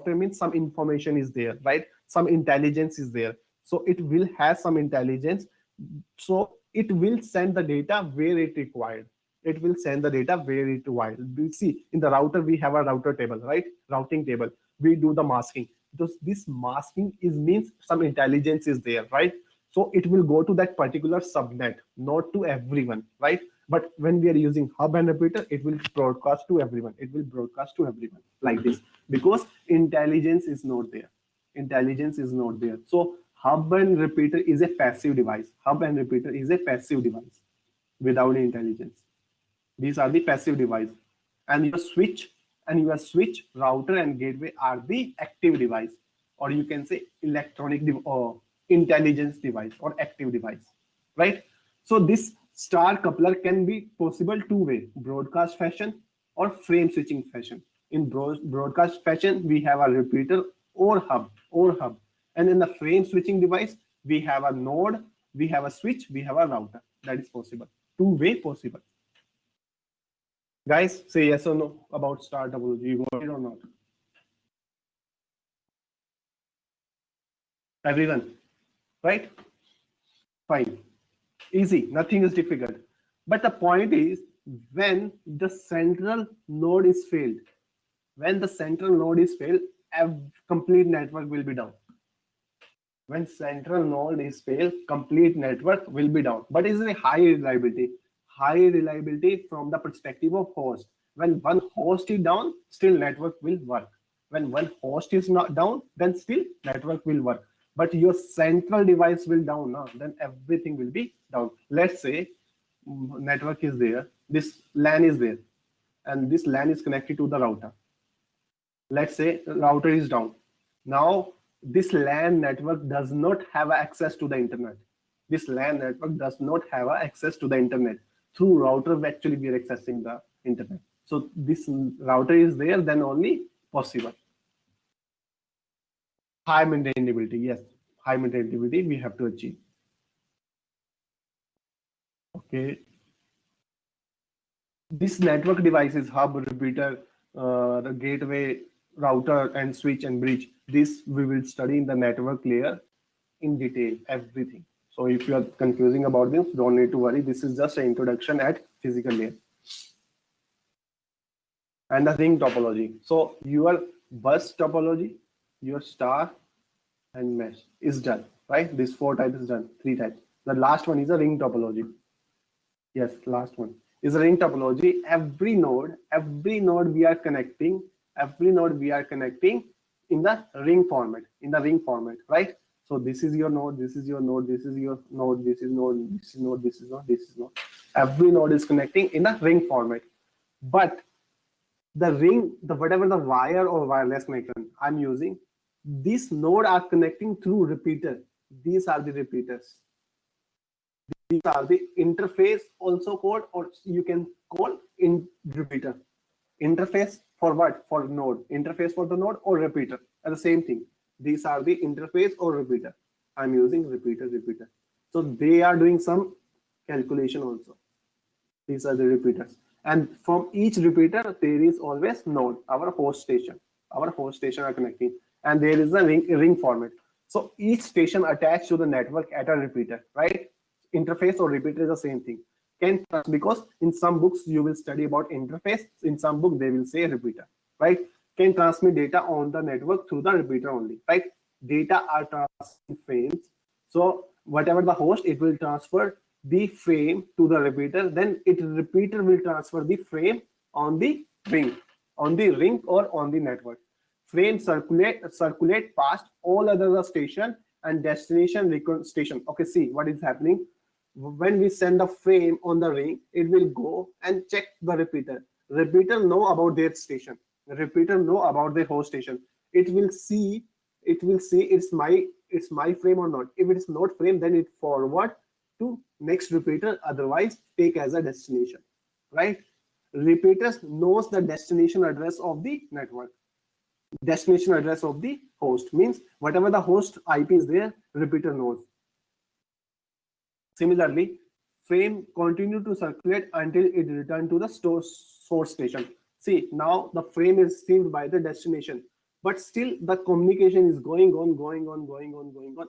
A: means some information is there, right? Some intelligence is there, so it will have some intelligence. So it will send the data where it required, we see in the router we have a router table, right? Routing table, we do the masking. This masking is means some intelligence is there, right? So it will go to that particular subnet, not to everyone, right? But when we are using hub and repeater, it will broadcast to everyone, like this, because intelligence is not there. So hub and repeater is a passive device. Without intelligence. These are the passive device, and your switch, router and gateway are the active device, or you can say electronic or intelligence device or active device, right? So this star coupler can be possible two-way, broadcast fashion or frame switching fashion. In broadcast fashion, we have a repeater or hub, and in the frame switching device, we have a node, we have a switch, we have a router. That is possible, two-way possible. Guys, say yes or no about star topology. You got it or not? Everyone, right? Fine. Easy. Nothing is difficult. But the point is, when the central node is failed, complete network will be down. When central node is failed, complete network will be down. But is a high reliability. From the perspective of host. When one host is down, still network will work. When one host is not down, then still network will work. But your central device will down now, then everything will be down. Let's say network is there, this LAN is there, and this LAN is connected to the router. Let's say router is down. Now this LAN network does not have access to the internet. Through router, actually we are accessing the internet. So this router is there, then only possible. High maintainability, yes, high maintainability we have to achieve. Okay. This network devices, hub, repeater, the gateway, router, and switch and bridge. This we will study in the network layer in detail, everything. So if you are confusing about this, don't need to worry. This is just an introduction at physical layer. And the ring topology. So your bus topology, your star and mesh is done, right? This 4 types is done, 3 types. The last one is a ring topology. Yes, last one is a ring topology. Every node we are connecting in the ring format, right? So this is your node, this is your node, this is your node, this is node, this is node, this is node, this is node. Every node is connecting in a ring format. But the ring, whatever the wire or wireless connection I'm using, this node are connecting through repeater. These are the repeaters. These are the interface, also called, or you can call in repeater. Interface for what? For node. Interface for the node or repeater are the same thing. These are the interface or repeater. I'm using repeater. So they are doing some calculation also. These are the repeaters. And from each repeater, there is always node, our host station. Our host station are connecting. And there is a ring format. So each station attached to the network at a repeater, right? Interface or repeater is the same thing. Because in some books you will study about interface, in some book they will say repeater, right? Can transmit data on the network through the repeater only, right? Data are transmitted frames. So whatever the host, it will transfer the frame to the repeater, then repeater will transfer the frame on the ring or on the network. Frame circulate past all other station and destination station. Okay, see what is happening. When we send a frame on the ring, it will go and check the repeater. Repeater know about their station. Repeater know about their host station. It will see it's my frame or not. If it is not frame, then it forward to next repeater, otherwise take as a destination, right? Repeaters knows the destination address of the network. Destination address of the host means whatever the host IP is there, repeater knows. Similarly, frame continue to circulate until it return to the source station. See, now the frame is received by the destination, but still the communication is going on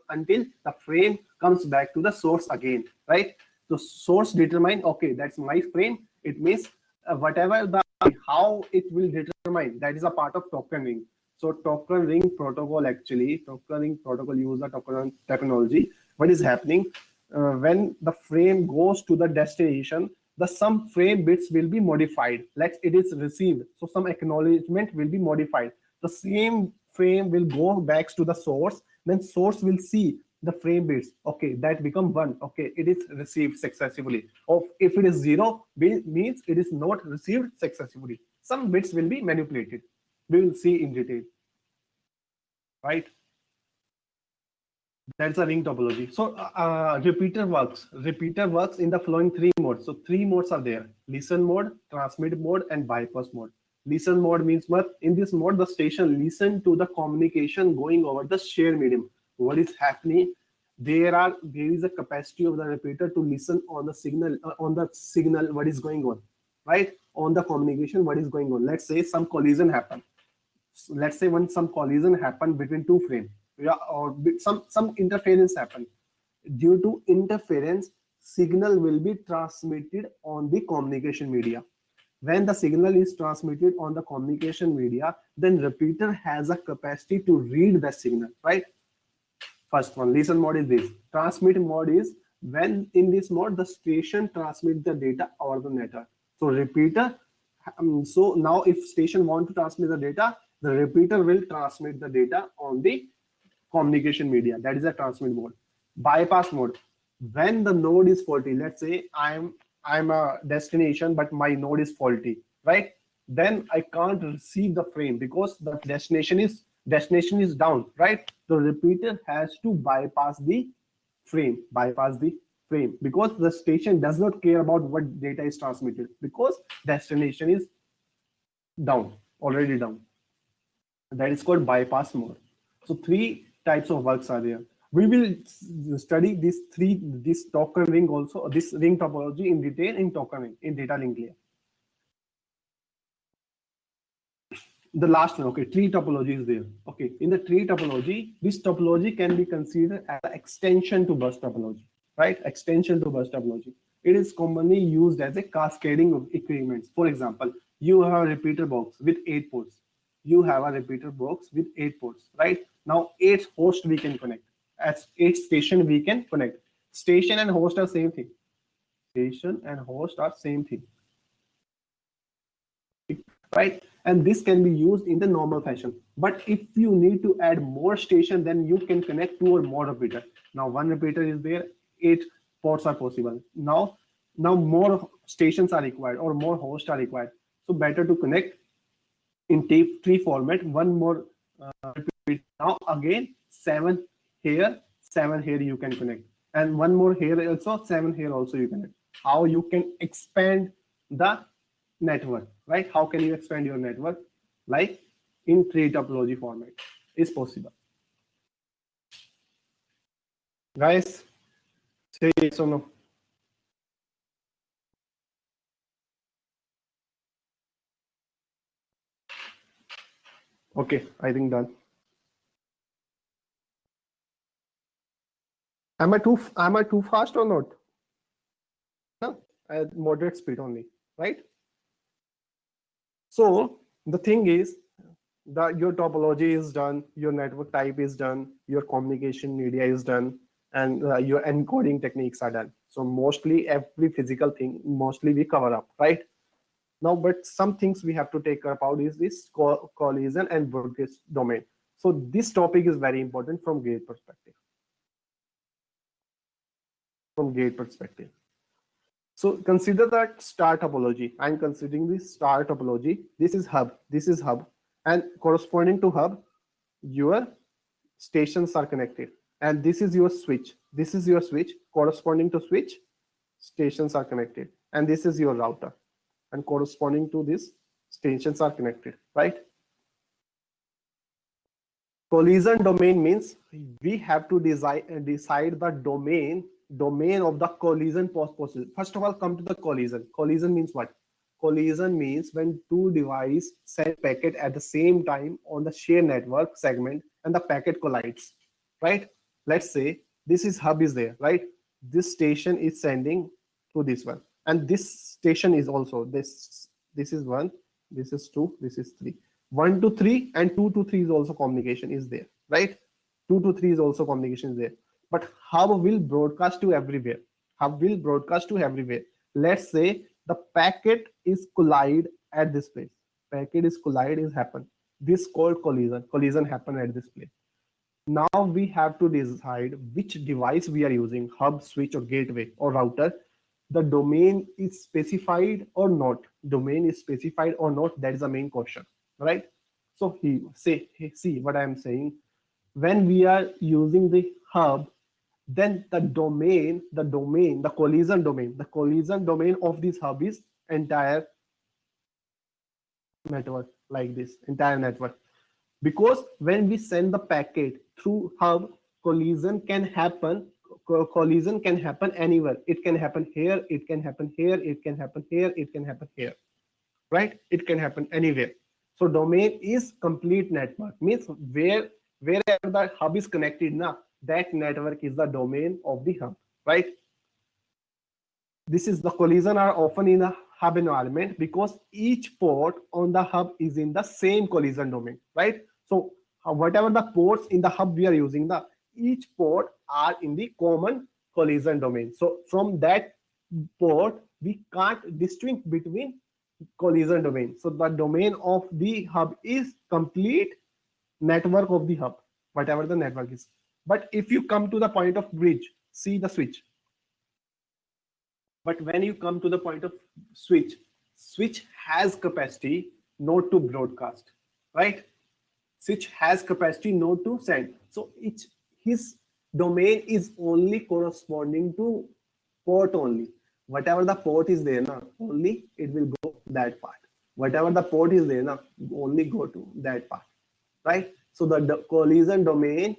A: until the frame comes back to the source again, right? So source determine, okay, that's my frame. It means whatever the how it will determine, that is a part of token ring. So token ring protocol use the token technology. What is happening? When the frame goes to the destination, some frame bits will be modified. Like it is received, so some acknowledgement will be modified. The same frame will go back to the source. Then source will see the frame bits. Okay, that become 1. Okay, it is received successfully. Or if it is 0, means it is not received successfully. Some bits will be manipulated. We will see in detail, right? That's a ring topology. So repeater works in the following 3 modes. So 3 modes are there: listen mode, transmit mode, and bypass mode. Listen mode means what? In this mode, the station listen to the communication going over the shared medium. What is happening? There is a capacity of the repeater to listen on the signal what is going on, right? On the communication what is going on. Let's say some collision happen. Let's say when some collision happen between 2 frames, or some interference happen. Due to interference, signal will be transmitted on the communication media. When the signal is transmitted on the communication media, then repeater has a capacity to read the signal, right? First one, listen mode is this. Transmit mode is when in this mode the station transmit the data over the network. So repeater. So now if station want to transmit the data, the repeater will transmit the data on the communication media. That is a transmit mode. Bypass mode. When the node is faulty, let's say I'm a destination, but my node is faulty, right? Then I can't receive the frame because the destination is down, right? The repeater has to bypass the frame, because the station does not care about what data is transmitted, because destination is already down. That is called bypass mode. So 3 types of works are there. We will study this token ring also, this ring topology in detail in token ring, in data link layer. The last one, okay, tree topology is there. Okay, in the tree topology, this topology can be considered as an extension to bus topology, right? Extension to bus topology. It is commonly used as a cascading of equipments. For example, you have a repeater box with 8 ports. Right? Now 8 hosts we can connect. As 8 station we can connect. Station and host are same thing. Right? and this can be used in the normal fashion. But if you need to add more station, then you can connect 2 or more repeater. Now one repeater is there, 8 ports are possible. Now more stations are required or more hosts are required. So better to connect in tree format, one more repeat. Now again 7 here, 7 here you can connect, and one more here also, 7 here also you connect. How you can expand the network, right? How can you expand your network? Like in tree topology format is possible. Guys, say yes or no. Okay, I think done. Am I too fast or not? No, at moderate speed only, right? So the thing is that your topology is done, your network type is done, your communication media is done, and your encoding techniques are done. So mostly every physical thing, mostly we cover up, right? Now, but some things we have to take care about is this collision and broadcast domain. So this topic is very important from gate perspective. So consider that star topology. I'm considering this star topology. This is hub, and corresponding to hub, your stations are connected, and this is your switch. Corresponding to switch, stations are connected, and this is your router, and corresponding to this, stations are connected, right? Collision domain means we have to decide the domain of the collision possible. First of all, come to the collision. Collision means what? Collision means when two devices send packet at the same time on the shared network segment and the packet collides, right? Let's say this is hub is there, right? This station is sending to this one, and this station is also this. This is 1, this is 2, this is 3. 1 to 3 and 2 to 3 is also communication is there, right? 2 to 3 is also communication is there. But hub will broadcast to everywhere. Let's say the packet is collide at this place. Packet is collide is happen. This called collision. Collision happen at this place. Now we have to decide which device we are using, hub, switch, or gateway, or router. The domain is specified or not. That is the main question, right? So see what I am saying. When we are using the hub, then the collision domain of this hub is entire network, like this, entire network. Because when we send the packet through hub, collision can happen anywhere. It can happen here, it can happen here, it can happen here, it can happen here, right? It can happen anywhere. So domain is complete network, means wherever the hub is connected now, that network is the domain of the hub, right? This is the collision are often in a hub environment because each port on the hub is in the same collision domain, right? So whatever the ports in the hub we are using, each port are in the common collision domain. So from that port, we can't distinguish between collision domain. So the domain of the hub is complete network of the hub, whatever the network is. But if you come to the point of bridge, see the switch. But when you come to the point of switch has capacity not to broadcast, right? Switch has capacity not to send. So his domain is only corresponding to port only. Whatever the port is there now, only it will go that part. Whatever the port is there now, only go to that part, right? So the collision domain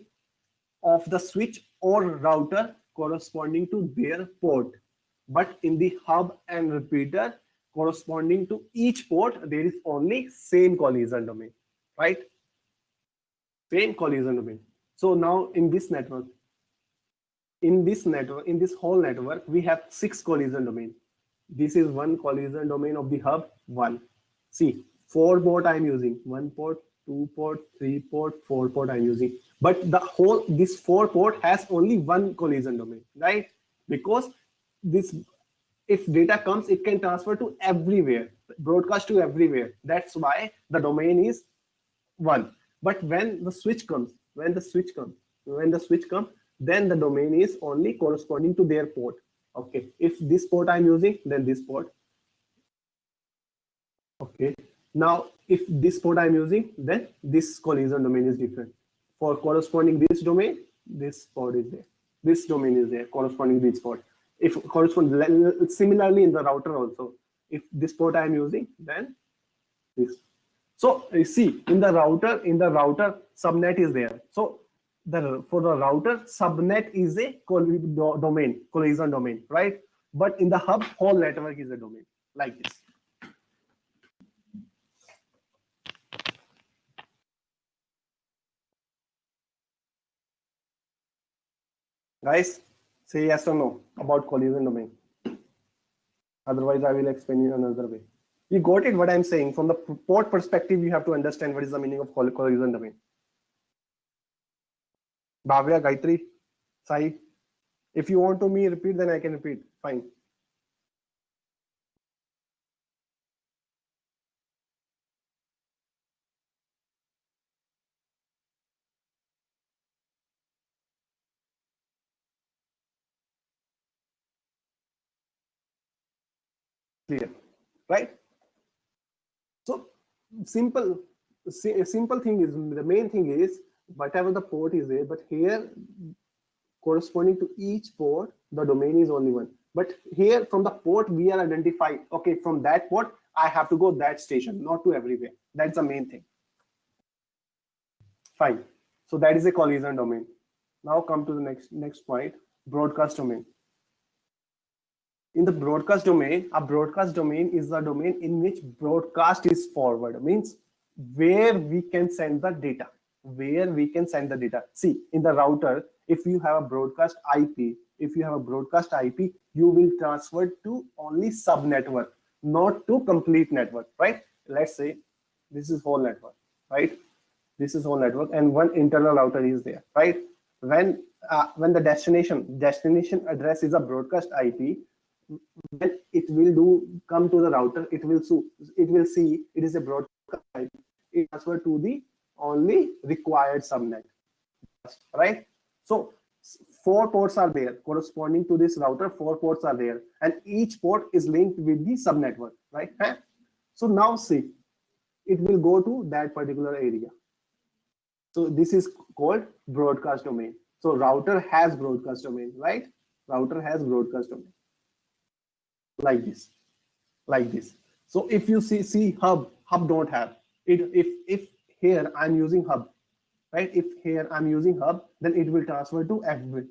A: of the switch or router corresponding to their port. But in the hub and repeater corresponding to each port, there is only same collision domain, right? Same collision domain. So now in this whole network, we have 6 collision domain. This is one collision domain of the hub, 1. See, 4 port I'm using, 1 port, 2 port, 3 port, 4 port I'm using. But this 4 port has only one collision domain, right? Because this if data comes, it can transfer to everywhere, broadcast to everywhere. That's why the domain is one. But when the switch comes, then the domain is only corresponding to their port. Okay, if this port I'm using, then this port. Okay, now if this port I'm using, then this collision domain is different. For corresponding this domain, this port is there. This domain is there corresponding this port. If similarly in the router also, if this port I am using, then this. So you see in the router subnet is there. So for the router, subnet is a domain, collision domain, right? But in the hub, whole network is a domain, like this. Guys, say yes or no about collision domain. Otherwise, I will explain in another way. You got it what I'm saying? From the port perspective, you have to understand what is the meaning of collision domain. Bhavya, Gayatri, Sai. If you want to me repeat, then I can repeat. Fine. Clear, right? So simple thing is, the main thing is whatever the port is there, but here corresponding to each port, the domain is only one. But here from the port, we are identified, okay, from that port, I have to go that station, not to everywhere. That's the main thing. Fine. So that is a collision domain. Now come to the next point, broadcast domain. In the broadcast domain, a broadcast domain is the domain in which broadcast is forward, means where we can send the data, See, in the router, if you have a broadcast IP, you will transfer to only sub network, not to complete network, right? Let's say this is whole network, right? This is whole network, and one internal router is there, right? When the destination address is a broadcast IP, when it will come to the router, it will see it is a broadcast IP. It transfer to the only required subnet, right? So 4 ports are there corresponding to this router. 4 ports are there, and each port is linked with the subnetwork, right? So now see, it will go to that particular area. So this is called broadcast domain. So router has broadcast domain, right? Router has broadcast domain like this. So if you see hub don't have it. If here I'm using hub, right? If here I'm using hub, then it will transfer to everyone.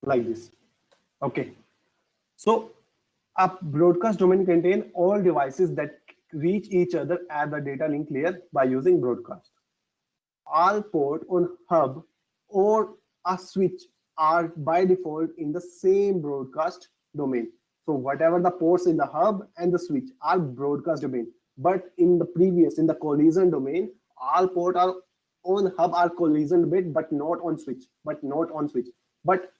A: Like this. Okay. So a broadcast domain contains all devices that reach each other at the data link layer by using broadcast. All port on hub or a switch are by default in the same broadcast domain. So whatever the ports in the hub and the switch are broadcast domain. But in the collision domain, all ports are on hub are collision domain, but not on switch. But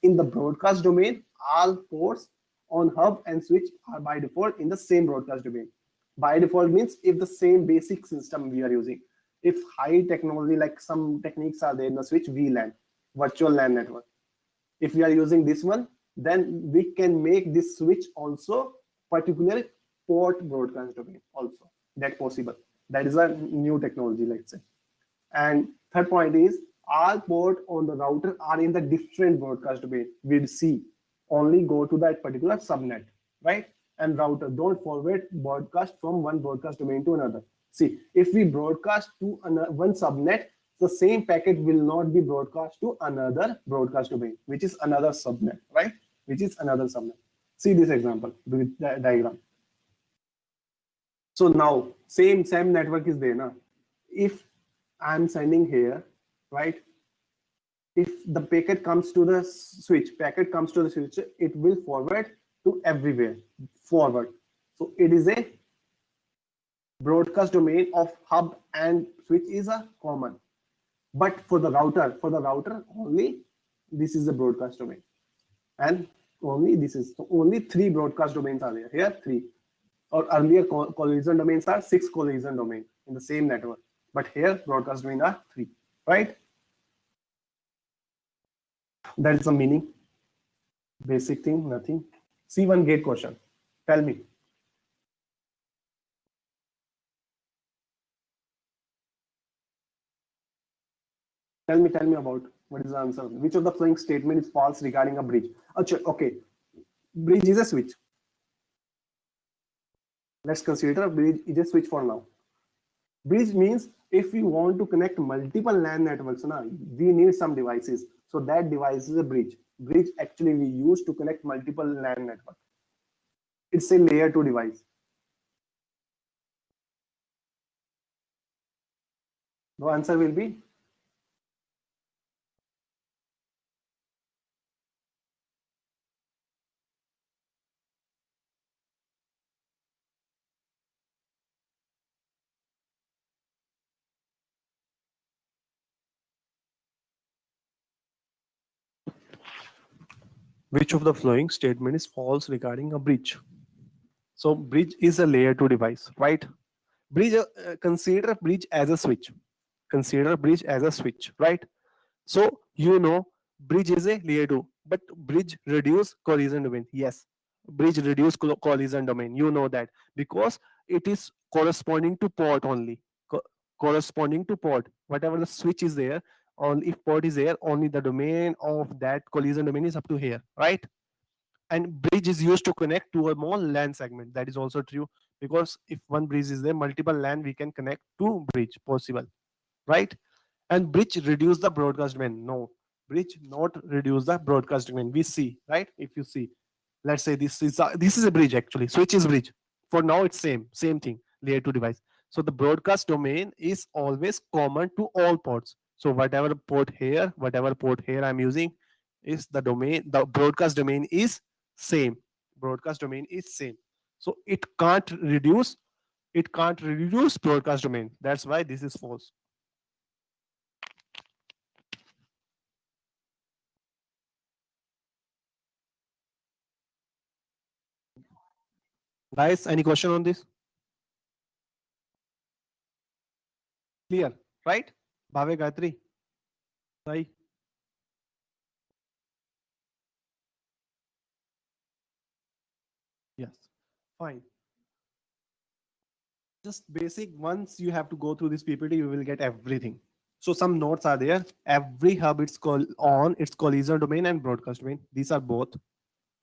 A: in the broadcast domain, all ports on hub and switch are by default in the same broadcast domain. By default means if the same basic system we are using. If high technology, like some techniques are there in the switch, VLAN, virtual LAN network. If we are using this one, then we can make this switch also particular port broadcast domain also. That's possible. That is a new technology, let's say. And third point is all port on the router are in the different broadcast domain. We'll see only go to that particular subnet, right? And router don't forward broadcast from one broadcast domain to another. See, if we broadcast to one subnet, the same packet will not be broadcast to another broadcast domain, which is another subnet, right? See this example, the diagram. So now same network is there now. If I'm sending here, right? If the packet comes to the switch, it will forward to everywhere, forward. So it is a broadcast domain of hub and switch is a common. But for the router only, this is the broadcast domain, and only this is so only three broadcast domains are there here. Three, or earlier collision domains are six collision domain in the same network, but here broadcast domain are three, right? That is the meaning. Basic thing, nothing. C1 gate question. Tell me. Tell me about what is the answer. Which of the following statement is false regarding a bridge? Achha, okay. Bridge is a switch. Let's consider a bridge is a switch for now. Bridge means if we want to connect multiple LAN networks, we need some devices. So that device is a bridge. Bridge actually we use to connect multiple LAN networks. It's a layer 2 device. The answer will be which of the following statement is false regarding a bridge? So bridge is a layer 2 device, right? Bridge, consider bridge as a switch. Consider bridge as a switch, right? So bridge is a layer 2, but bridge reduce collision domain. Yes, bridge reduce collision domain. You know that because it is corresponding to port only. Corresponding to port. Whatever the switch is there, on if port is there, only the domain of that collision domain is up to here, right? And bridge is used to connect to a more LAN segment. That is also true because if one bridge is there, multiple LAN we can connect to bridge possible, right? And bridge reduce the broadcast domain. No, bridge not reduce the broadcast domain. We see, right? If you see, let's say this is a bridge actually. Switch is bridge. For now, it's same thing. Layer 2 device. So the broadcast domain is always common to all ports. So whatever port here I'm using is the domain. The broadcast domain is same. Broadcast domain is same. So it can't reduce. It can't reduce broadcast domain. That's why this is false. Guys, any question on this? Clear, right? Bhave Gayatri. Sai. Yes. Fine. Just basic, once you have to go through this PPT, you will get everything. So some notes are there. Every hub it's called on its collision domain and broadcast domain. These are both.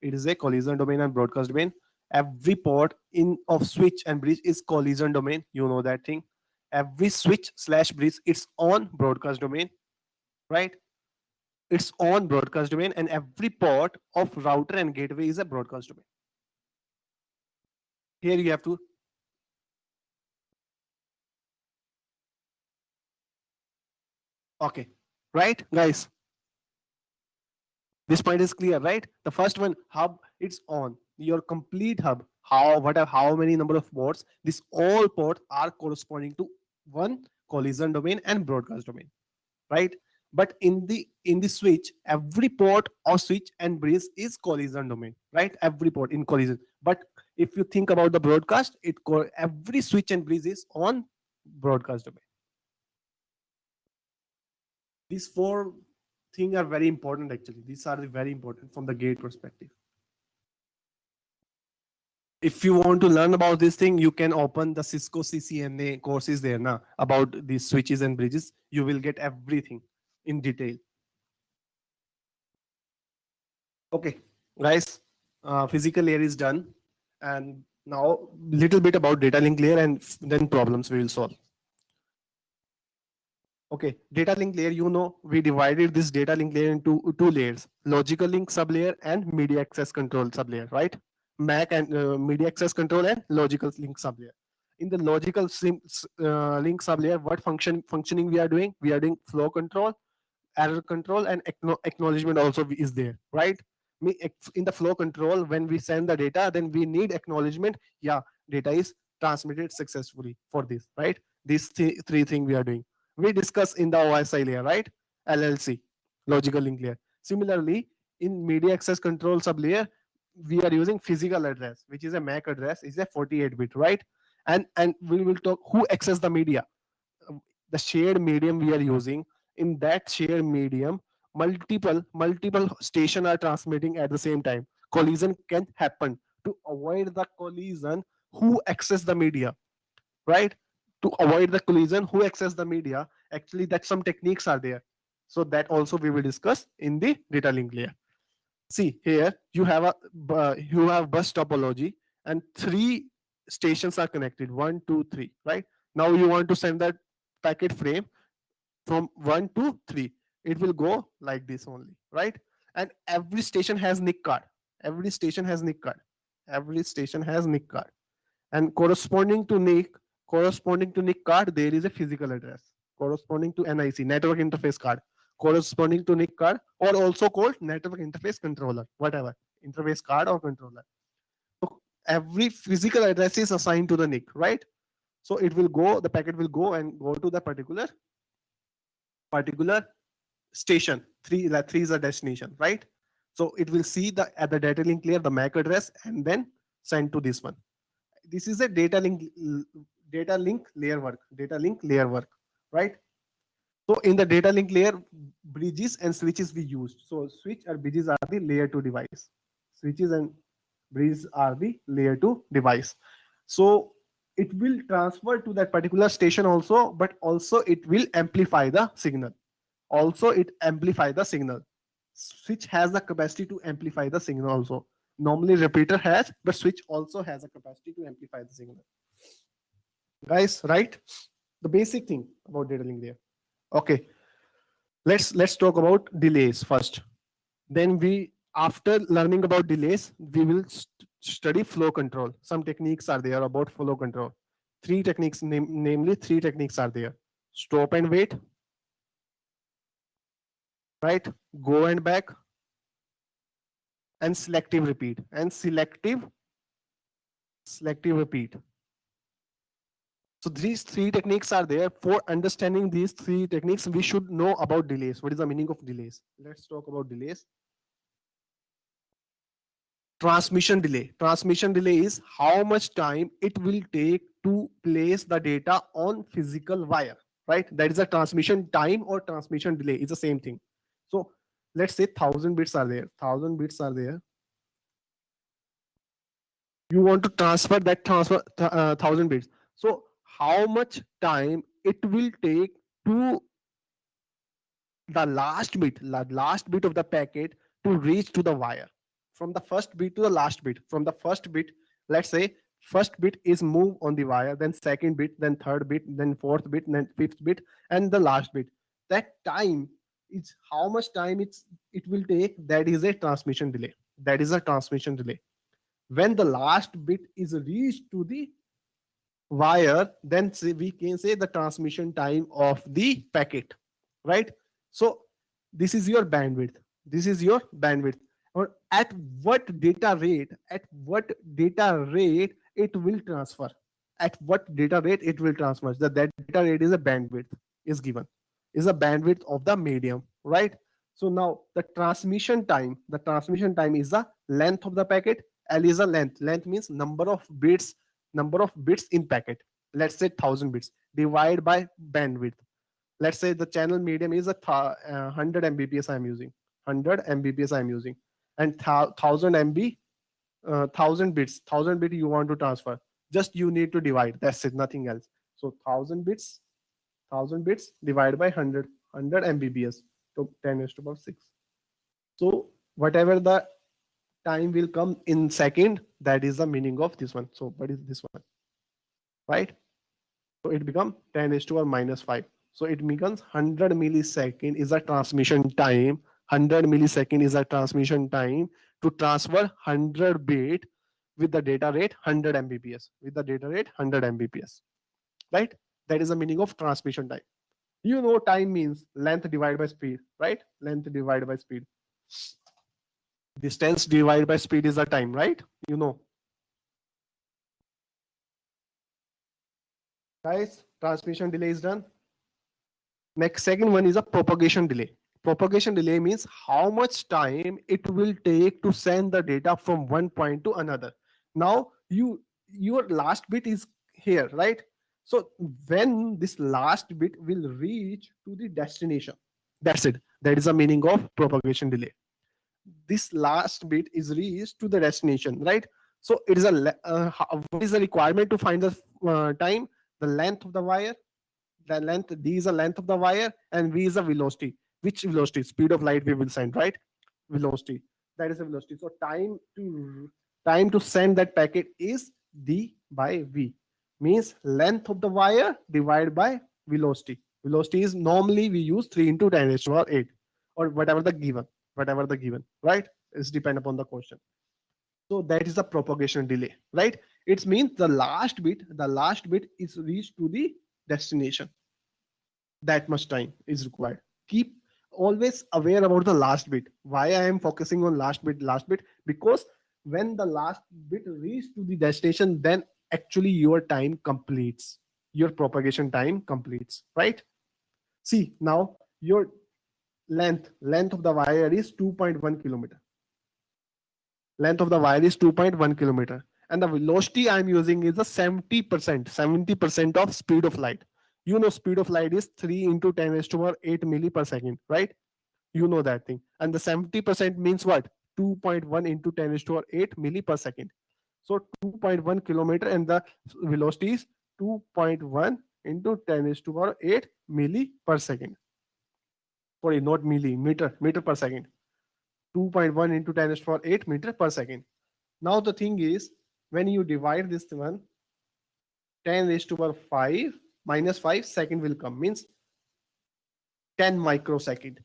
A: It is a collision domain and broadcast domain. Every port in of switch and bridge is collision domain. You know that thing. Every switch slash bridge, it's on broadcast domain, right? It's on broadcast domain, and every port of router and gateway is a broadcast domain. Here you have to. Okay, right, guys? This point is clear, right? The first one, hub, it's on your complete hub. How many number of ports? These all ports are corresponding to one collision domain and broadcast domain, right? But in the switch, every port or switch and bridge is collision domain, right? Every port in collision. But if you think about the broadcast, every switch and bridge is on broadcast domain. These four things are very important actually. These are very important from the gate perspective. If you want to learn about this thing, you can open the Cisco CCNA courses there now about these switches and bridges. You will get everything in detail. Okay, guys, physical layer is done, and now little bit about data link layer, and then problems we will solve. Okay, data link layer, we divided this data link layer into two layers: logical link sublayer and media access control sublayer, right? MAC and media access control and logical link sublayer. In the logical link sublayer, what functioning we are doing? We are doing flow control, error control, and acknowledgement also is there, right? In the flow control, when we send the data, then we need acknowledgement. Yeah, data is transmitted successfully for this, right? These three things we are doing. we discuss in the OSI layer, right? LLC, logical link layer. Similarly, in media access control sub layer, we are using physical address, which is a MAC address, is a 48-bit, right? And we will talk who access the media. The shared medium we are using. In that shared medium, multiple station are transmitting at the same time. Collision can happen. To avoid the collision, who access the media, right? To avoid the collision, who access the media, actually that some techniques are there. So that also we will discuss in the data link layer. See here, you have bus topology, and three stations are connected, one, two, three, right? Now you want to send that packet frame from 1 to 3. It will go like this only, right? And every station has NIC card. Every station has NIC card. Every station has NIC card. And corresponding to NIC card, there is a physical address. Corresponding to NIC, network interface card. Corresponding to NIC card, or also called network interface controller, whatever, interface card or controller. So every physical address is assigned to the NIC, right? So it will go, the packet will go and go to the particular station. Three is a destination, right? So it will see the at the data link layer the MAC address and then send to this one. This is a data link layer work, right? So in the data link layer, bridges and switches we used. So switch or bridges are the layer 2 device. Switches and bridges are the layer 2 device. So it will transfer to that particular station also, but also it will amplify the signal. Also it amplify the signal. Switch has the capacity to amplify the signal also. Normally repeater has, but switch also has a capacity to amplify the signal. Guys, right? The basic thing about data link there. Okay, let's talk about delays first. Then we, after learning about delays, we will study flow control. Some techniques are there about flow control. Three techniques, namely three techniques are there: stop and wait, right? Go and back, and selective repeat. And selective repeat. So these three techniques are there. For understanding these three techniques, we should know about delays. What is the meaning of delays? Let's talk about delays. Transmission delay. Transmission delay is how much time it will take to place the data on physical wire, right? That is a transmission time or transmission delay. It's the same thing. So let's say 1000 bits are there. 1000 bits are there. You want to transfer 1000 bits. So how much time it will take to the last bit of the packet to reach to the wire, from the first bit to the last bit. From the first bit, let's say first bit is moved on the wire, then second bit, then third bit, then fourth bit, then fifth bit, and the last bit. That time is how much time it will take. That is a transmission delay. That is a transmission delay. When the last bit is reached to the wire, then we can say the transmission time of the packet, right? So this is your bandwidth. This is your bandwidth. Or at what data rate, it will transfer. At what data rate it will transfer. That data rate is a bandwidth is given. Is a bandwidth of the medium, right? So now the transmission time is the length of the packet. L is a length. Length means number of bits in packet. Let's say 1000 bits divided by bandwidth. Let's say the channel medium is 100 mbps I'm using. 100 mbps I'm using, and 1000 MB, 1000 bit you want to transfer. Just you need to divide. That's it, nothing else. So 1000 bits divided by 100 mbps. So 10 is to power 6. So whatever the time will come in second, that is the meaning of this one. So what is this one, right? So it becomes 10 is to power minus 5. So it becomes 100 millisecond is a transmission time. 100 millisecond is a transmission time to transfer 100 bit with the data rate 100 mbps. With the data rate 100 mbps, right? That is the meaning of transmission time. You know, time means length divided by speed, right? Length divided by speed. Distance divided by speed is the time, right? You know. Guys, transmission delay is done. Next, second one is a propagation delay. Propagation delay means how much time it will take to send the data from one point to another. Now, your last bit is here, right? So when this last bit will reach to the destination, that's it. That is the meaning of propagation delay. This last bit is reached to the destination, right? So it is what is the requirement to find the time? The length of the wire, the length, d is the length of the wire, and v is the velocity. Which velocity? Speed of light we will send, right? Velocity, that is the velocity. So time to send that packet is d by v, means length of the wire divided by velocity. Velocity is normally we use 3 into 10 raised to power 8, or whatever the given, right? It's depend upon the question. So that is the propagation delay, right? It means the last bit is reached to the destination. That much time is required. Keep always aware about the last bit. Why I am focusing on last bit? Because when the last bit reaches to the destination, then actually your time completes, your propagation time completes, right? See, now your length of the wire is 2.1 kilometer. Length of the wire is 2.1 kilometer, and the velocity I'm using is a 70% of speed of light. You know, speed of light is 3 into 10 raised to power 8 milli per second, right? You know that thing. And the 70% means what? 2.1 into 10 raised to power 8 milli per second. So 2.1 kilometer, and the velocity is 2.1 into 10 raised to power 8 milli per second. Sorry, not milli, meter per second. 2.1 into 10 raised to power 8 meter per second. Now the thing is, when you divide this one, 10 raised to power 5 minus 5 second will come, means 10 microsecond.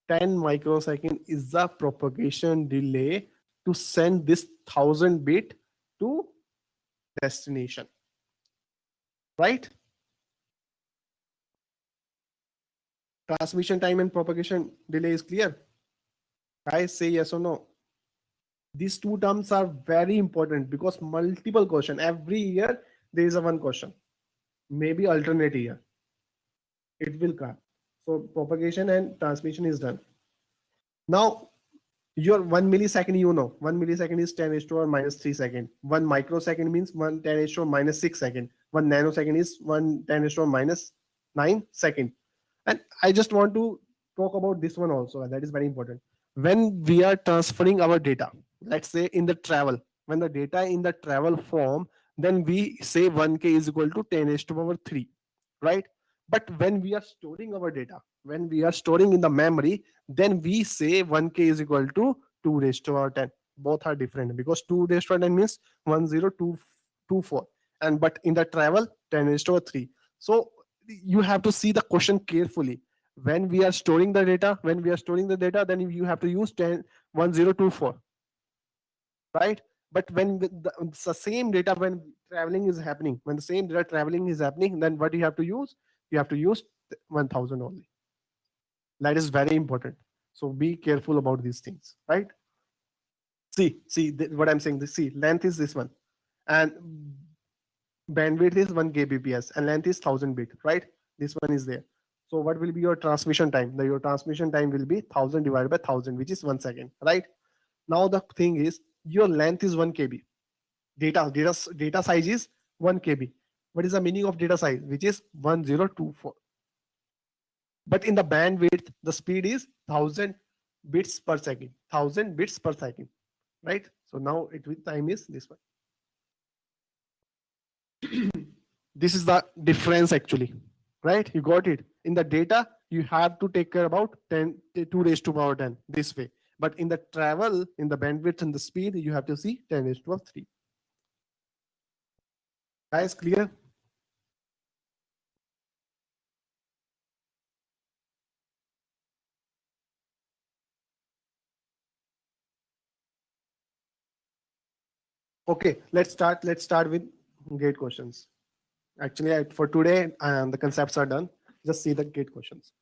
A: 10 microsecond is the propagation delay to send this 1000 bit to destination, right? Transmission time and propagation delay is clear. Guys, say yes or no. These two terms are very important because multiple question every year there is a one question, maybe alternate year it will come. So propagation and transmission is done. Now your 1 millisecond, 1 millisecond is 10 raised to power minus 3 second. 1 microsecond means 1 10 raised to power minus 6 second. 1 nanosecond is 1 10 raised to power minus 9 second. And I just want to talk about this one also, and that is very important. When we are transferring our data, let's say in the travel, when the data in the travel form, then we say 1k is equal to 10 raised to power 3, right? But when we are storing our data, when we are storing in the memory, then we say 1k is equal to 2 raised to power 10. Both are different because 2 raised to power 10 means 10224, and but in the travel 10 raised to power 3. So you have to see the question carefully. When we are storing the data, then you have to use 10 1024, right? But when the same data, when traveling is happening, when the same data traveling is happening, then what you have to use? You have to use 1000 only. That is very important. So be careful about these things, right? See what I'm saying. See, length is this one, and bandwidth is 1 kbps, and length is 1000 bit, right? This one is there. So what will be your transmission time? Your transmission time will be 1000 divided by 1000, which is 1 second, right? Now the thing is, your length is 1 kb. Data size is 1 kb. What is the meaning of data size? Which is 1024. But in the bandwidth, the speed is 1000 bits per second. 1000 bits per second, right? So now it with time is this one. This is the difference actually, right? You got it. In the data, you have to take care about 2 raised to power 10 this way. But in the travel, in the bandwidth and the speed, you have to see 10 raised to power 3. Guys, clear? Okay, let's start with gate questions. Actually, for today, the concepts are done. Just see the gate questions.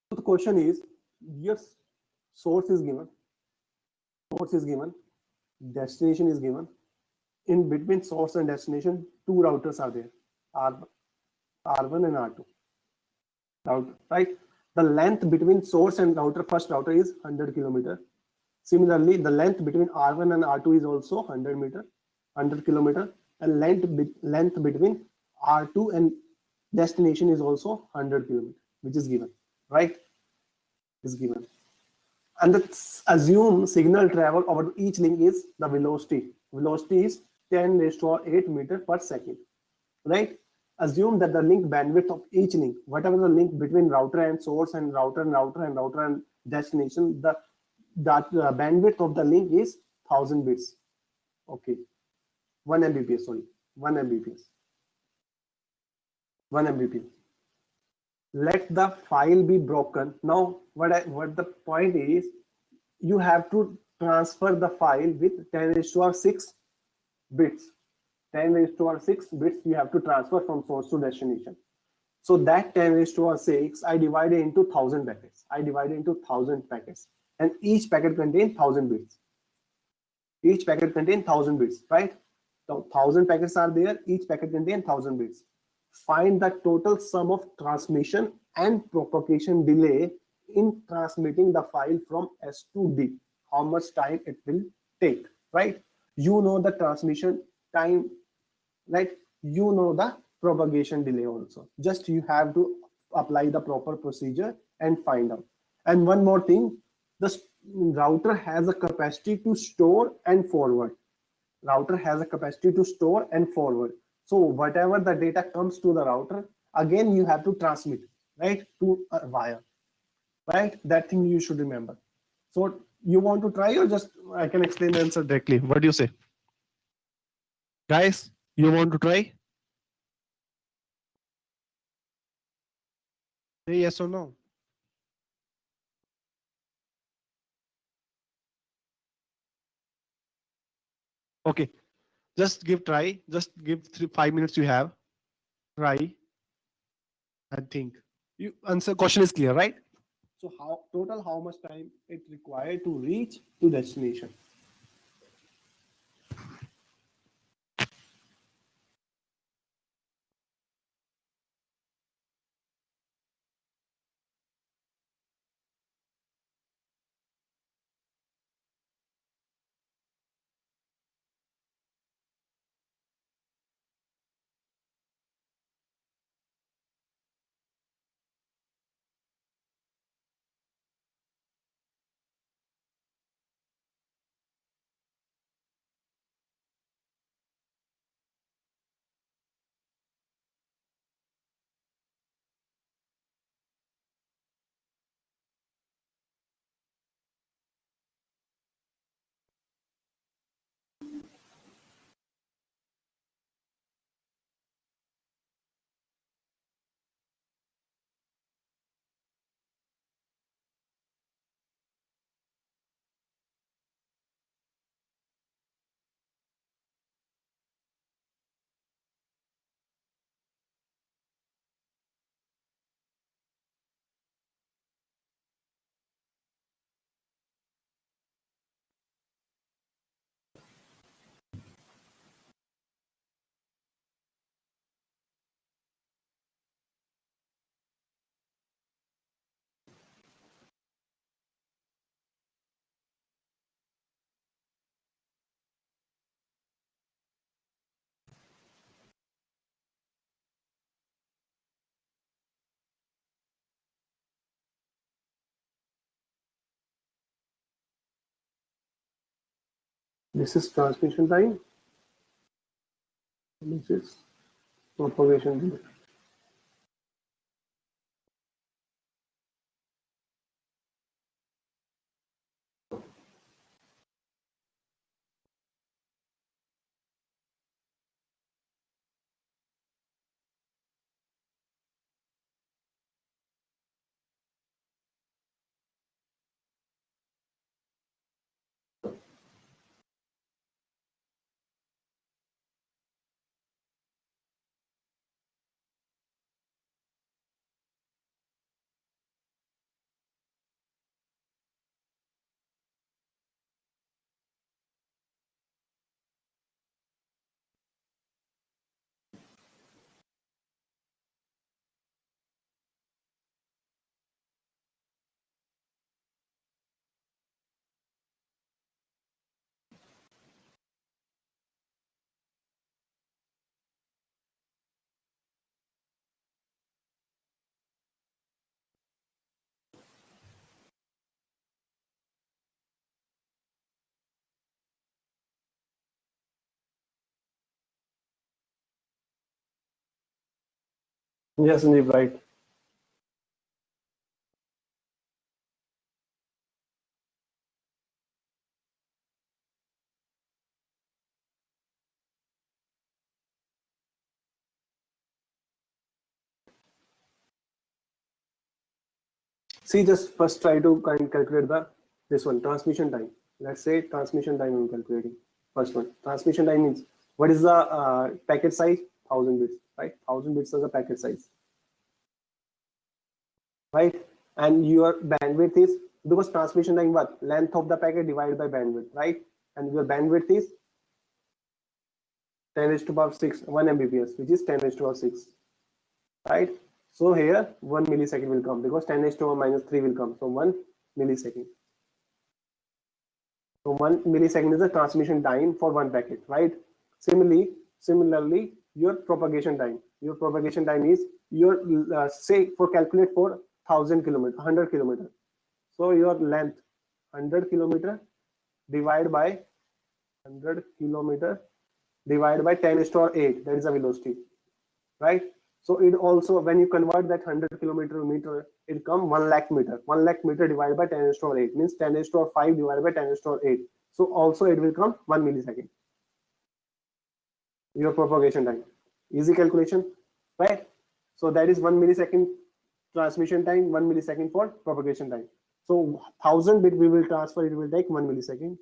A: So the question is, your source is given, source is given, destination is given. In between source and destination, two routers are there, R1 and R2. Router, right? The length between source and router, first router is 100 kilometer. Similarly, the length between R1 and R2 is also 100 kilometer, and length between R2 and destination is also 100 kilometer, which is given, right? Is given. And the assume signal travel over each link is the velocity. Velocity is 10 raised to 8 meter per second, right? Assume that the link bandwidth of each link, whatever the link between router and source and router and router and router and destination, that bandwidth of the link is 1000 bits. Okay, 1 Mbps. Sorry, 1 Mbps. 1 Mbps. Let the file be broken. Now, what the point is, you have to transfer the file with 10 raised to 6 bits. 10 raised to 6 bits you have to transfer from source to destination. So that 10 raised to 6, I divided into 1000 packets. I divided into 1000 packets, and each packet contains 1000 bits. Each packet contains 1000 bits, right? So 1000 packets are there. Each packet contains 1000 bits. Find the total sum of transmission and propagation delay in transmitting the file from S to D. How much time it will take, right? You know the transmission time, right? You know the propagation delay also. Just you have to apply the proper procedure and find out. And one more thing, the router has a capacity to store and forward. Router has a capacity to store and forward. So whatever the data comes to the router, again you have to transmit, right, to a wire, right? That thing you should remember. So you want to try, or just I can explain the answer directly? What do you say, guys? You want to try? Say yes or no. Okay, just give try. Just give 5 minutes you have. Try and think. You answer question is clear, right? So how much time it required to reach to destination? This is transmission time. This is propagation delay. Yes, Sanjeev, right. See, just first try to calculate the this one transmission time. Let's say transmission time I'm calculating. First one, transmission time means what is the packet size? 1000 bits, right? 1000 bits is the packet size, right? And your bandwidth is, because transmission time what? Length of the packet divided by bandwidth, right? And your bandwidth is 10 raised to power 6, 1 Mbps, which is 10 raised to power 6, right? So here 1 millisecond will come because 10 raised to power minus 3 will come. So 1 millisecond. So 1 millisecond is the transmission time for one packet, right? Similarly, your propagation time. Your propagation time is your say for calculate for 1000 kilometer, 100 kilometer. So your length 100 kilometer divided by 100 kilometer divided by 10 raised to power 8. That is the velocity, right? So it also, when you convert that 100 kilometer meter, it come 1 lakh meter. 1 lakh meter divided by 10 raised to power 8 means 10 raised to power 5 divided by 10 raised to power 8. So also it will come 1 millisecond. Your propagation time. Easy calculation, right? So that is 1 millisecond transmission time, 1 millisecond for propagation time. So 1000 bit we will transfer, it will take 1 millisecond.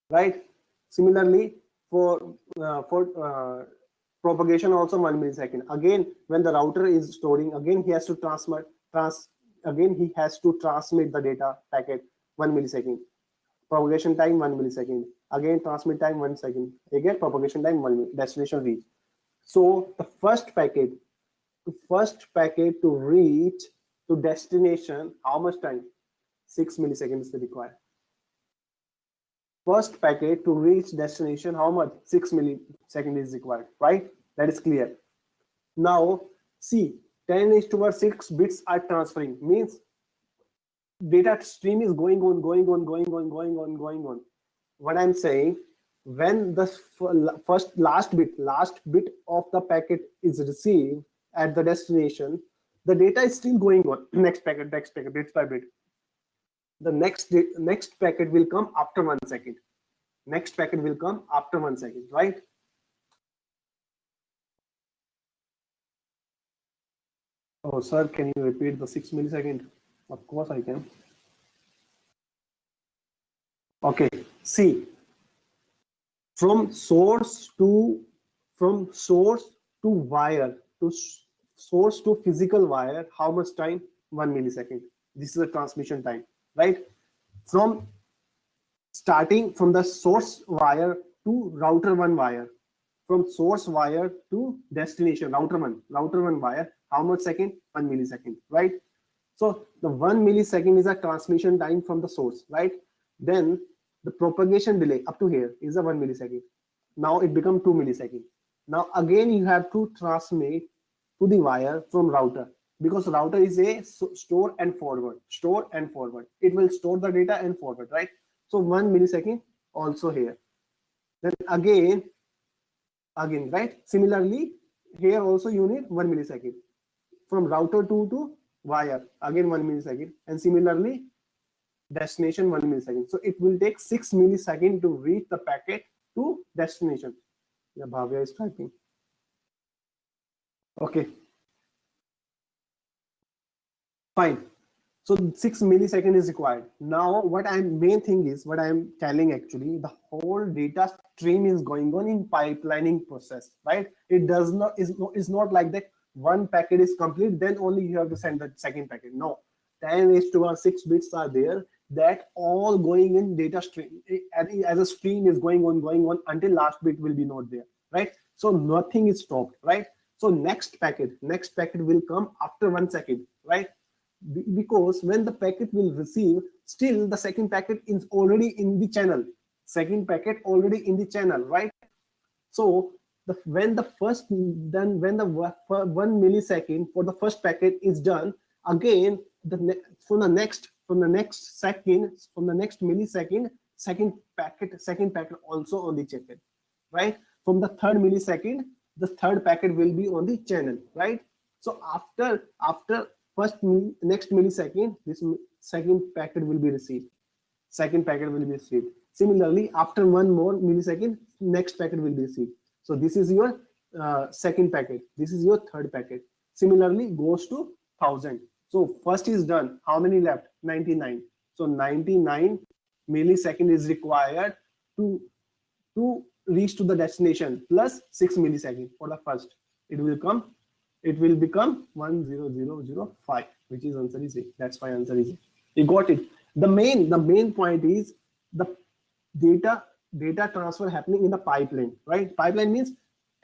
A: Right? Similarly, for propagation also 1 millisecond. Again, when the router is storing, again he has to transmit the data packet 1 millisecond. Propagation time 1 millisecond. Again transmit time 1 second. Again propagation time 1 destination reach. So the first packet to reach to destination, how much time? 6 milliseconds is required. First packet to reach destination, how much? 6 milliseconds is required, right? That is clear. Now see, 10 raised to power 6 bits are transferring, means data stream is going on. What I'm saying, when the last bit of the packet is received at the destination, the data is still going on. Next packet, bit by bit. The next packet will come after 1 second. Next packet will come after 1 second, right? Oh, sir, can you repeat the 6 millisecond? Of course I can. Okay, see, from source to wire, to source to physical wire, how much time? 1 millisecond. This is the transmission time, right? From starting from the source wire to router 1 wire, from source wire to destination, router 1 wire, how much second? 1 millisecond, right? So the 1 millisecond is a transmission time from the source, right? Then the propagation delay up to here is a 1 millisecond. Now it becomes 2 milliseconds. Now again you have to transmit to the wire from router, because router is a store and forward. It will store the data and forward, right? So 1 millisecond also here. Then again, right? Similarly, here also you need 1 millisecond. From router to wire, again 1 millisecond. And similarly, destination 1 millisecond. So it will take 6 milliseconds to reach the packet to destination. Yeah, Bhavya is typing. Okay. Fine. So 6 milliseconds is required. Now what I'm main thing is, what I'm telling actually, the whole data stream is going on in pipelining process, right? It is not like that one packet is complete, then only you have to send the second packet. No, 10 raised to power 6 bits are there, that all going in data stream as a stream is going on until last bit will be not there, right? So nothing is stopped, right? So next packet will come after 1 second, right? Because when the packet will receive, still the second packet is already in the channel. Right? So when the 1 millisecond for the first packet is done, again from the next millisecond, second packet also on the check-in, right?
C: from the third millisecond, the third packet will be on the channel, right? So after next millisecond, this second packet will be received. Second packet will be received. Similarly, after one more millisecond, next packet will be received. So this is your second packet. This is your third packet. Similarly, goes to 1000. So first is done. How many left? 99. So 99 millisecond is required to reach to the destination, plus 6 millisecond for the first. It will become 10005, which is answer is A. That's why answer is A. You got it. The main point is the data transfer happening in the pipeline, right? Pipeline means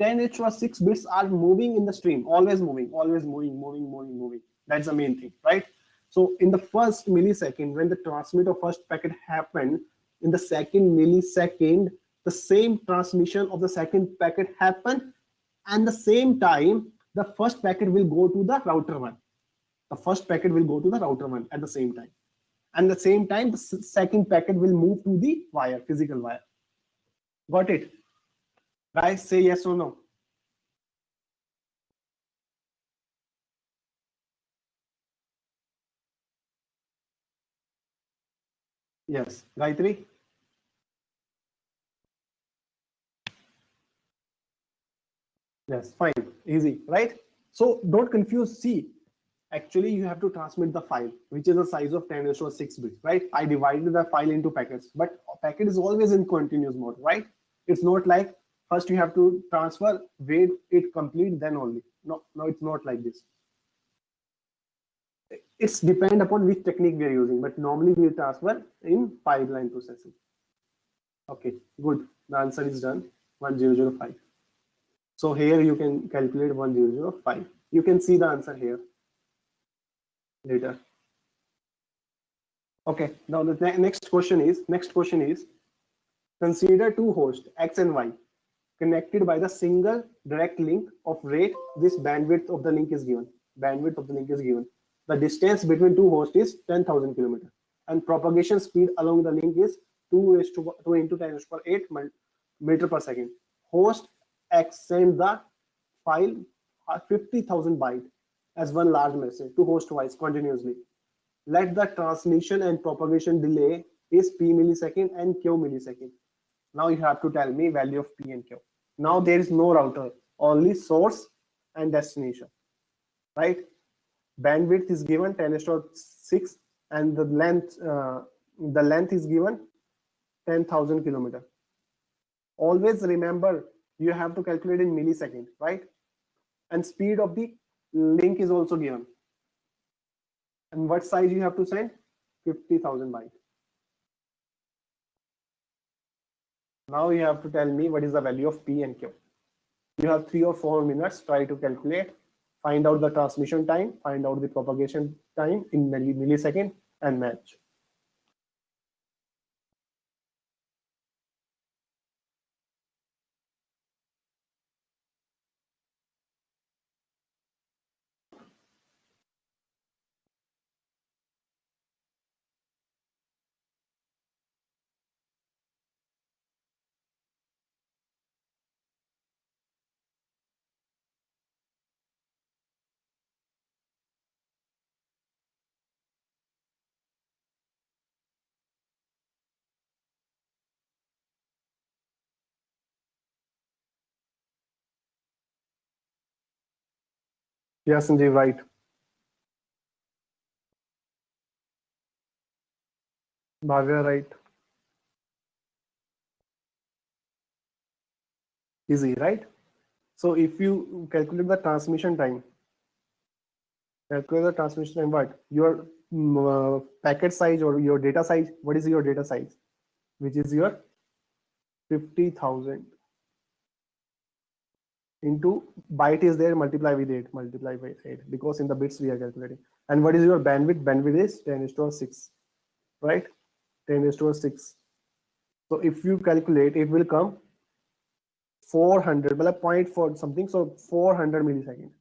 C: 10^6 bits are moving in the stream, always moving. That's the main thing, right? So in the first millisecond, when the transmit of first packet happened, in the second millisecond, the same transmission of the second packet happened, and the same time, the first packet will go to the router 1. The first packet will go to the router 1 at the same time. And the same time, the second packet will move to the wire, physical wire. Got it? Guys, say yes or no. Yes, Gayatri? Yes, fine, easy, right? So don't confuse. See, actually you have to transmit the file, which is the size of 10^6 bits, right? I divided the file into packets, but a packet is always in continuous mode, right? It's not like first you have to transfer, wait it complete, then only. No, it's not like this. It's depend upon which technique we are using, but normally we transfer in pipeline processing. Okay, good. The answer is done. 1005. So here you can calculate 1005. You can see the answer here later. Okay, now the next question is consider two hosts X and Y connected by the single direct link of rate. This bandwidth of the link is given. The distance between two hosts is 10,000 kilometers, and propagation speed along the link is 2 into 10⁸ meter per second. Host X send the file 50,000 bytes as one large message to host Y continuously. Let the transmission and propagation delay is P millisecond and Q millisecond. Now you have to tell me value of P and Q. Now there is no router, only source and destination, right? Bandwidth is given 10⁶, and the length is given 10,000 kilometers. Always remember, you have to calculate in millisecond, right? And speed of the link is also given. And what size you have to send? 50,000 bytes. Now you have to tell me what is the value of P and Q. You have 3 or 4 minutes. Try to calculate. Find out the transmission time. Find out the propagation time in millisecond and match. Yes, Sanjeev, right. Bhavya, right. Easy, right? So if you calculate the transmission time, what? Your packet size or your data size, what is your data size? Which is your 50,000 into byte is there, multiply by 8, because in the bits we are calculating. And what is your bandwidth? Bandwidth is 10⁶, right? 10⁶. So if you calculate, it will come 400, but 0.4 something, so 400 milliseconds.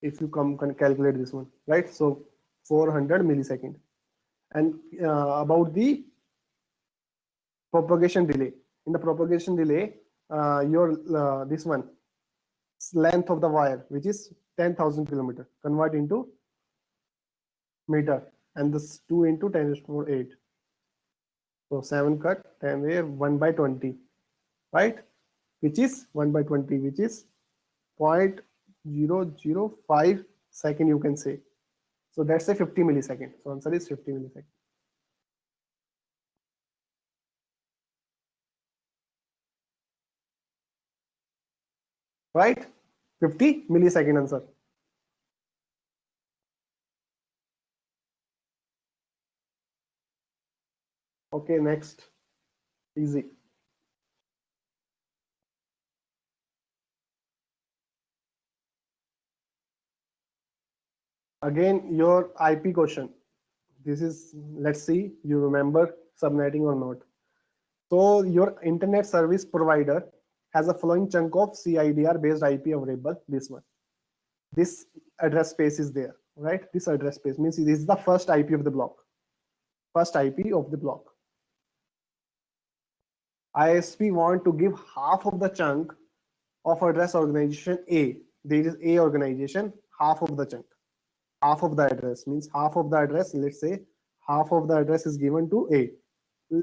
C: If you can calculate this one, right? So 400 milliseconds. And about the propagation delay, in the propagation delay, your this one length of the wire, which is 10,000 kilometer, convert into meter, and this 2 into 10 is to 8. So 7 cut 10 there, 1 by 20, right? Which is 1 by 20, which is 0.005 second, you can say. So that's a 50 millisecond. So answer is 50 millisecond. Right? 50 millisecond answer. Okay, next. Easy. Again, your IP question. This is, let's see, you remember subnetting or not. So your internet service provider has a following chunk of CIDR based IP available, this one. This address space is there, right? This address space means this is the first IP of the block. First IP of the block. ISP want to give half of the chunk of address organization A. There is A organization, half of the chunk. Half of the address means half of the address, let's say half of the address is given to A.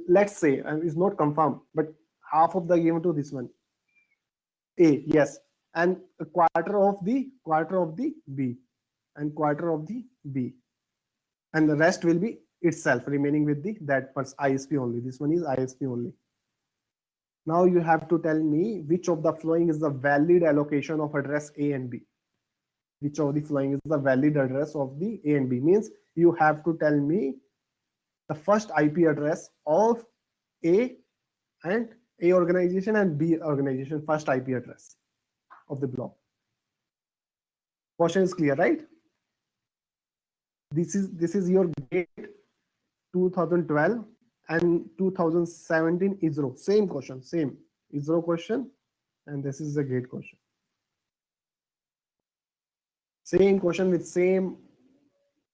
C: Let's say, and it's not confirmed, but half of the given to this one. A, yes. And a quarter of the B. And quarter of the B. And the rest will be itself remaining with the that ISP only. This one is ISP only. Now you have to tell me which of the following is the valid allocation of address A and B. Which of the following is the valid address of the A and B, means you have to tell me the first IP address of A and A organization and B organization, first IP address of the block. Question is clear, right? This is your gate 2012 and 2017 ISRO. Same question, same ISRO question, and this is the gate question. Same question with same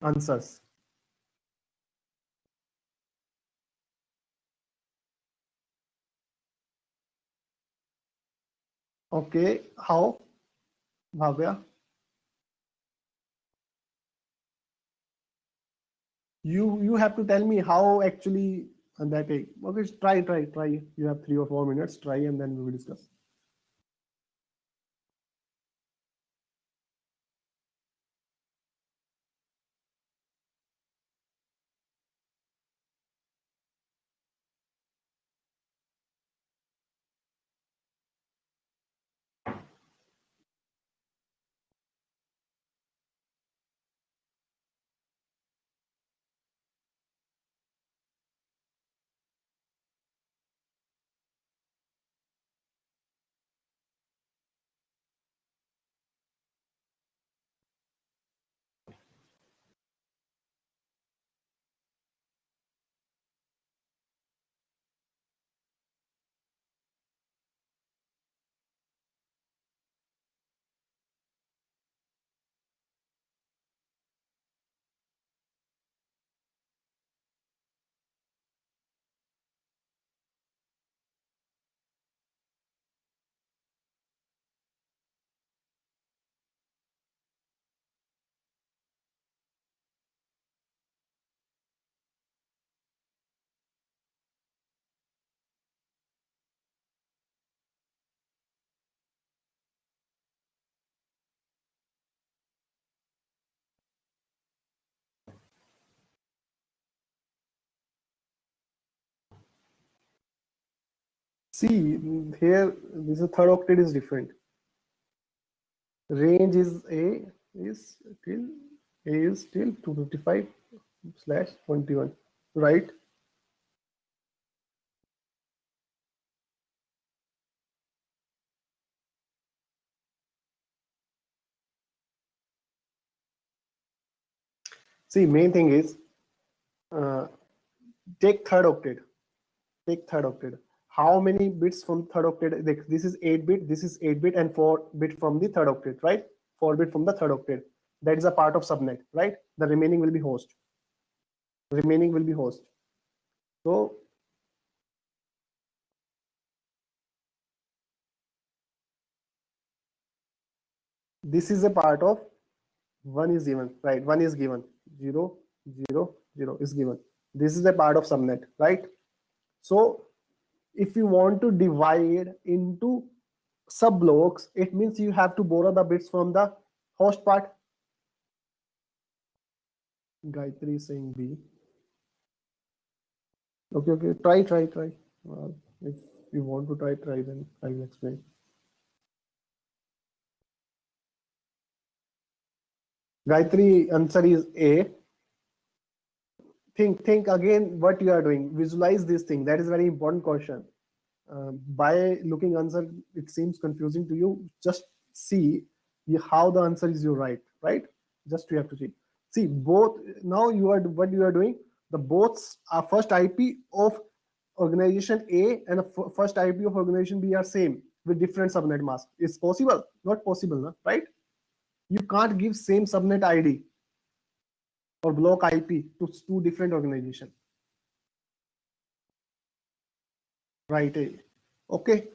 C: answers. Okay, how? Bhavya? You have to tell me how actually that is. Okay, try. You have 3 or 4 minutes. Try and then we will discuss. See here, this is third octet is different. Range is till 255/21, right? See, main thing is take third octet. Take third octet. How many bits from third octet? This is 8-bit, this is 8-bit, and 4-bit from the third octet, right? 4-bit from the third octet. That is a part of subnet, right? The remaining will be host. Remaining will be host. So This is a part of 1 is given, right? 1 is given, 0, 0, 0 is given. This is a part of subnet, right? So if you want to divide into sub blocks, it means you have to borrow the bits from the host part. Gayatri is saying B. Okay, try. If you want to try, then I will explain. Gayatri, answer is A. Think again what you are doing. Visualize this thing. That is very important question. By looking answer, it seems confusing to you. Just see how the answer is right. Just you have to see both. Now you are what you are doing. The both are first IP of organization A and first IP of organization B are same with different subnet mask. It's possible? Not possible, no? Right? You can't give same subnet ID or block IP to two different organizations. Right? Okay.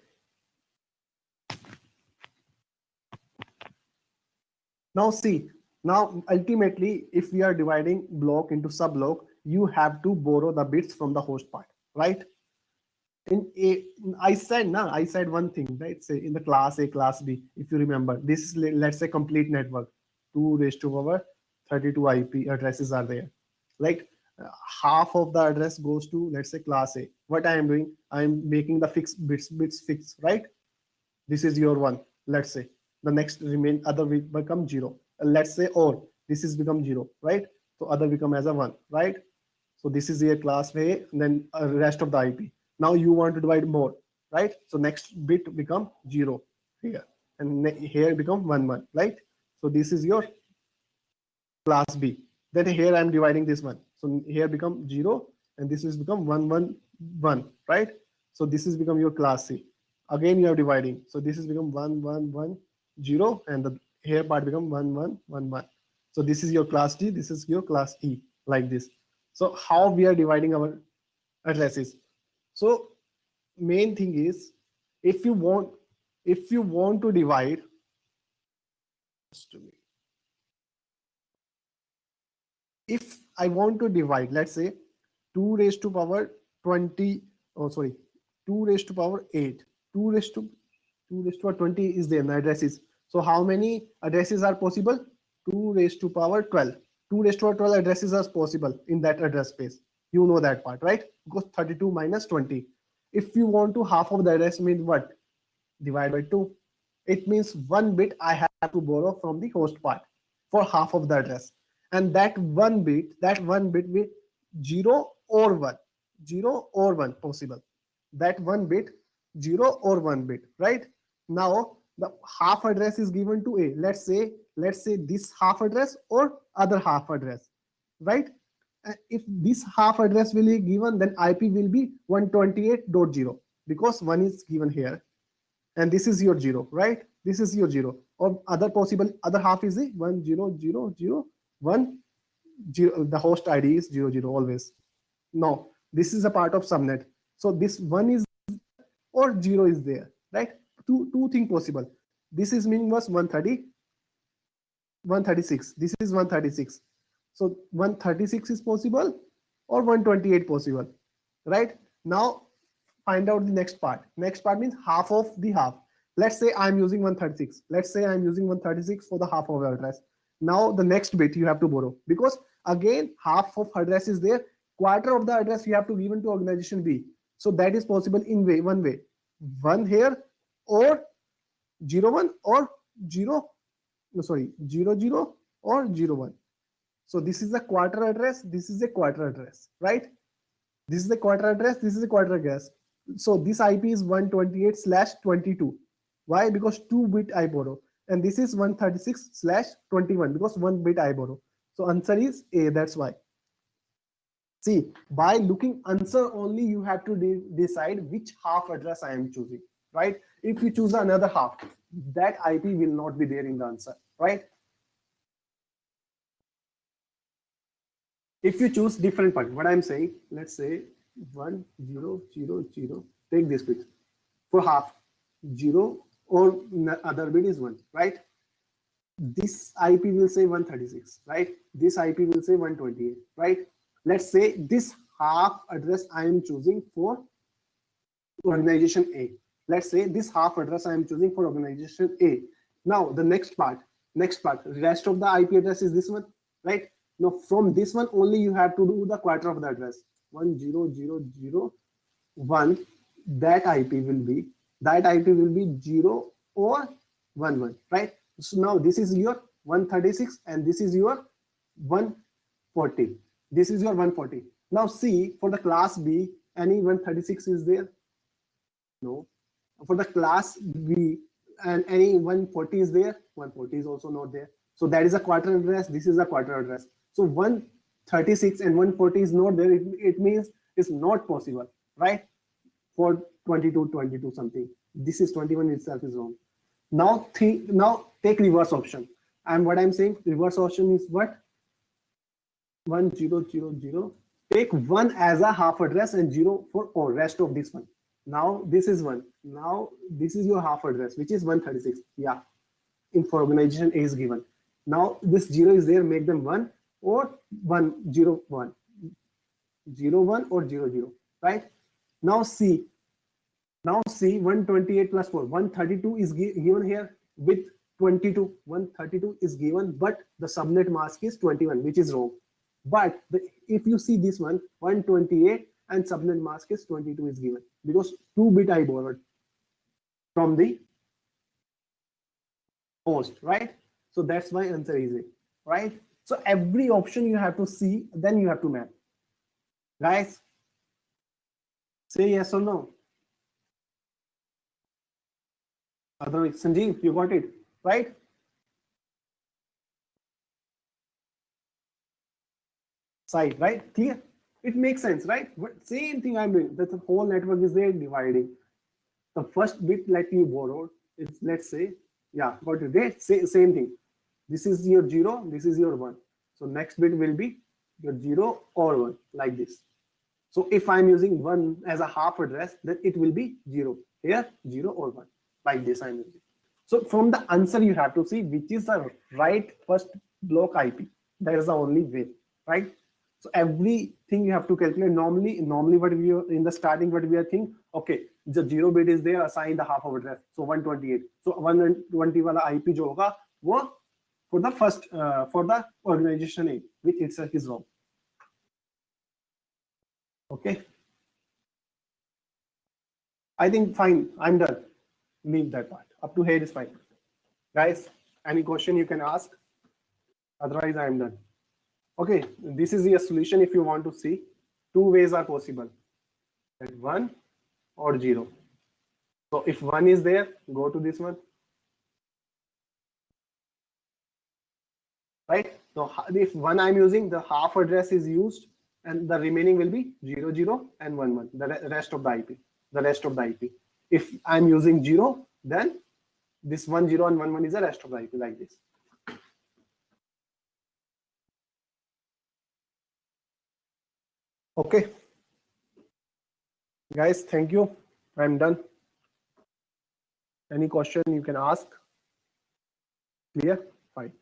C: Now see, now ultimately, if we are dividing block into sub block, you have to borrow the bits from the host part, right? I said one thing, right? Say in the class A, class B, if you remember, this is let's say complete network, 2 raised to power 32 IP addresses are there. Like half of the address goes to, let's say, class A. What I am doing, I am making the fixed bits fixed, right? This is your one, let's say. The next remain other will become 0. Let's say, or this is become 0, right? So other become as a 1, right? So this is your class A, and then rest of the IP. Now you want to divide more, right? So next bit become 0 here, and here become 1 1, right? So this is your class B. Then here I'm dividing this one. So here become 0, and this is become 1 1 1, right? So this is become your class C. Again you are dividing. So this is become 1 1 1 0, and the here part become 1 1 1 1. So this is your class D. This is your class E, like this. So how we are dividing our addresses? So main thing is, if you want to divide, if I want to divide, let's say 2 raised to power 20, oh sorry, 2 raised to power 8, 2 raised to 20 is there, the addresses. So how many addresses are possible? 2 raised to power 12. 2 raised to power 12 addresses are possible in that address space. You know that part, right? Because 32 minus 20. If you want to half of the address, means what? Divide by 2. It means 1 bit I have to borrow from the host part for half of the address. And that one bit with 0 or 1. 0 or 1 possible. That one bit, 0 or 1 bit, right? Now the half address is given to A. Let's say this half address or other half address, right? If this half address will be given, then IP will be 128.0, because 1 is given here, and this is your 0, right? This is your 0. Or other possible other half is the 1 0 0 0 1 0. The host ID is 0 0 always. No, this is a part of subnet. So this 1 is or 0 is there, right? Two thing possible. This is meaning was 130, 136. This is 136. So 136 is possible or 128 possible, right? Now find out the next part. Next part means half of the half. Let's say I'm using 136. Let's say I'm using 136 for the half of the address. Now the next bit you have to borrow, because again half of address is there. Quarter of the address you have to give into organization B. So that is possible in one way. 1 here or 0 1 or 0, no, sorry, 0 0 or 0 1. So this is a quarter address. This is a quarter address, right? This is the quarter address. This is a quarter address. So this IP is 128/22. Why? Because 2 bit I borrow. And this is 136/21 because 1 bit I borrow. So answer is A. That's why. See, by looking answer only, you have to decide which half address I am choosing, right? If you choose another half, that IP will not be there in the answer, right? If you choose different part, what I'm saying, let's say 1 0 0 0, take this bit for half, 0 or other bit is 1, right? this IP will say 136, right? This IP will say 128, right? Let's say this half address I am choosing for organization A. Let's say this half address I am choosing for organization A. Now the next part, rest of the IP address is this one, right? Now from this one only you have to do the quarter of the address, 10001. That IP will be 0 or 11, right? So now this is your 136 and this is your 140. This is your 140. Now see, for the class B, any 136 is there? No. For the class B, and any 140 is there? 140 is also not there. So that is a quarter address. This is a quarter address. So 136 and 140 is not there. It means it's not possible, right? For 22 something. This is 21 itself is wrong. Now take reverse option. And what I'm saying, reverse option is what? 1000. Take 1 as a half address and 0 for all rest of this one. Now this is 1. Now this is your half address, which is 136. Yeah, in for organization A is given. Now this 0 is there, make them 1 or 101. 01 or 00, right? Now see 128 plus 4, 132 is given here with 22. 132 is given, but the subnet mask is 21, which is wrong. But if you see this one, 128 and subnet mask is 22 is given, because 2-bit I borrowed from the host, right? So that's my answer is it, right? So every option you have to see, then you have to map. Guys, say yes or no. Otherwise, Sanjeev, you got it, right? Side, right? Clear? It makes sense, right? But same thing I'm doing. That the whole network is there dividing. The first bit like you borrowed is, let's say, yeah, got it, right? Same thing. This is your 0, this is your 1. So next bit will be your 0 or 1, like this. So if I'm using 1 as a half address, then it will be 0. Here, 0 or 1. Like this I'm using. So from the answer you have to see which is the right first block IP. That is the only way, right? So everything you have to calculate. Normally what we are in the starting, what we are thinking, okay, the 0 bit is there, assign the half of address. So 128. So 120 wala IP jo hoga, wo for the first for the organization A, which itself is wrong. Okay. I think fine. I'm done. Leave that part. Up to here is fine. Guys, any question you can ask? Otherwise, I am done. Okay, this is the solution. If you want to see, 2 ways are possible. 1 or 0. So if 1 is there, go to this one. Right? So if 1 I'm using, the half address is used, and the remaining will be 00 and 11. The rest of the IP. The rest of the IP. If I'm using 0, then this 10 and 11 is the rest of the IP, like this. Okay. Guys, thank you. I'm done. Any question you can ask? Clear? Fine.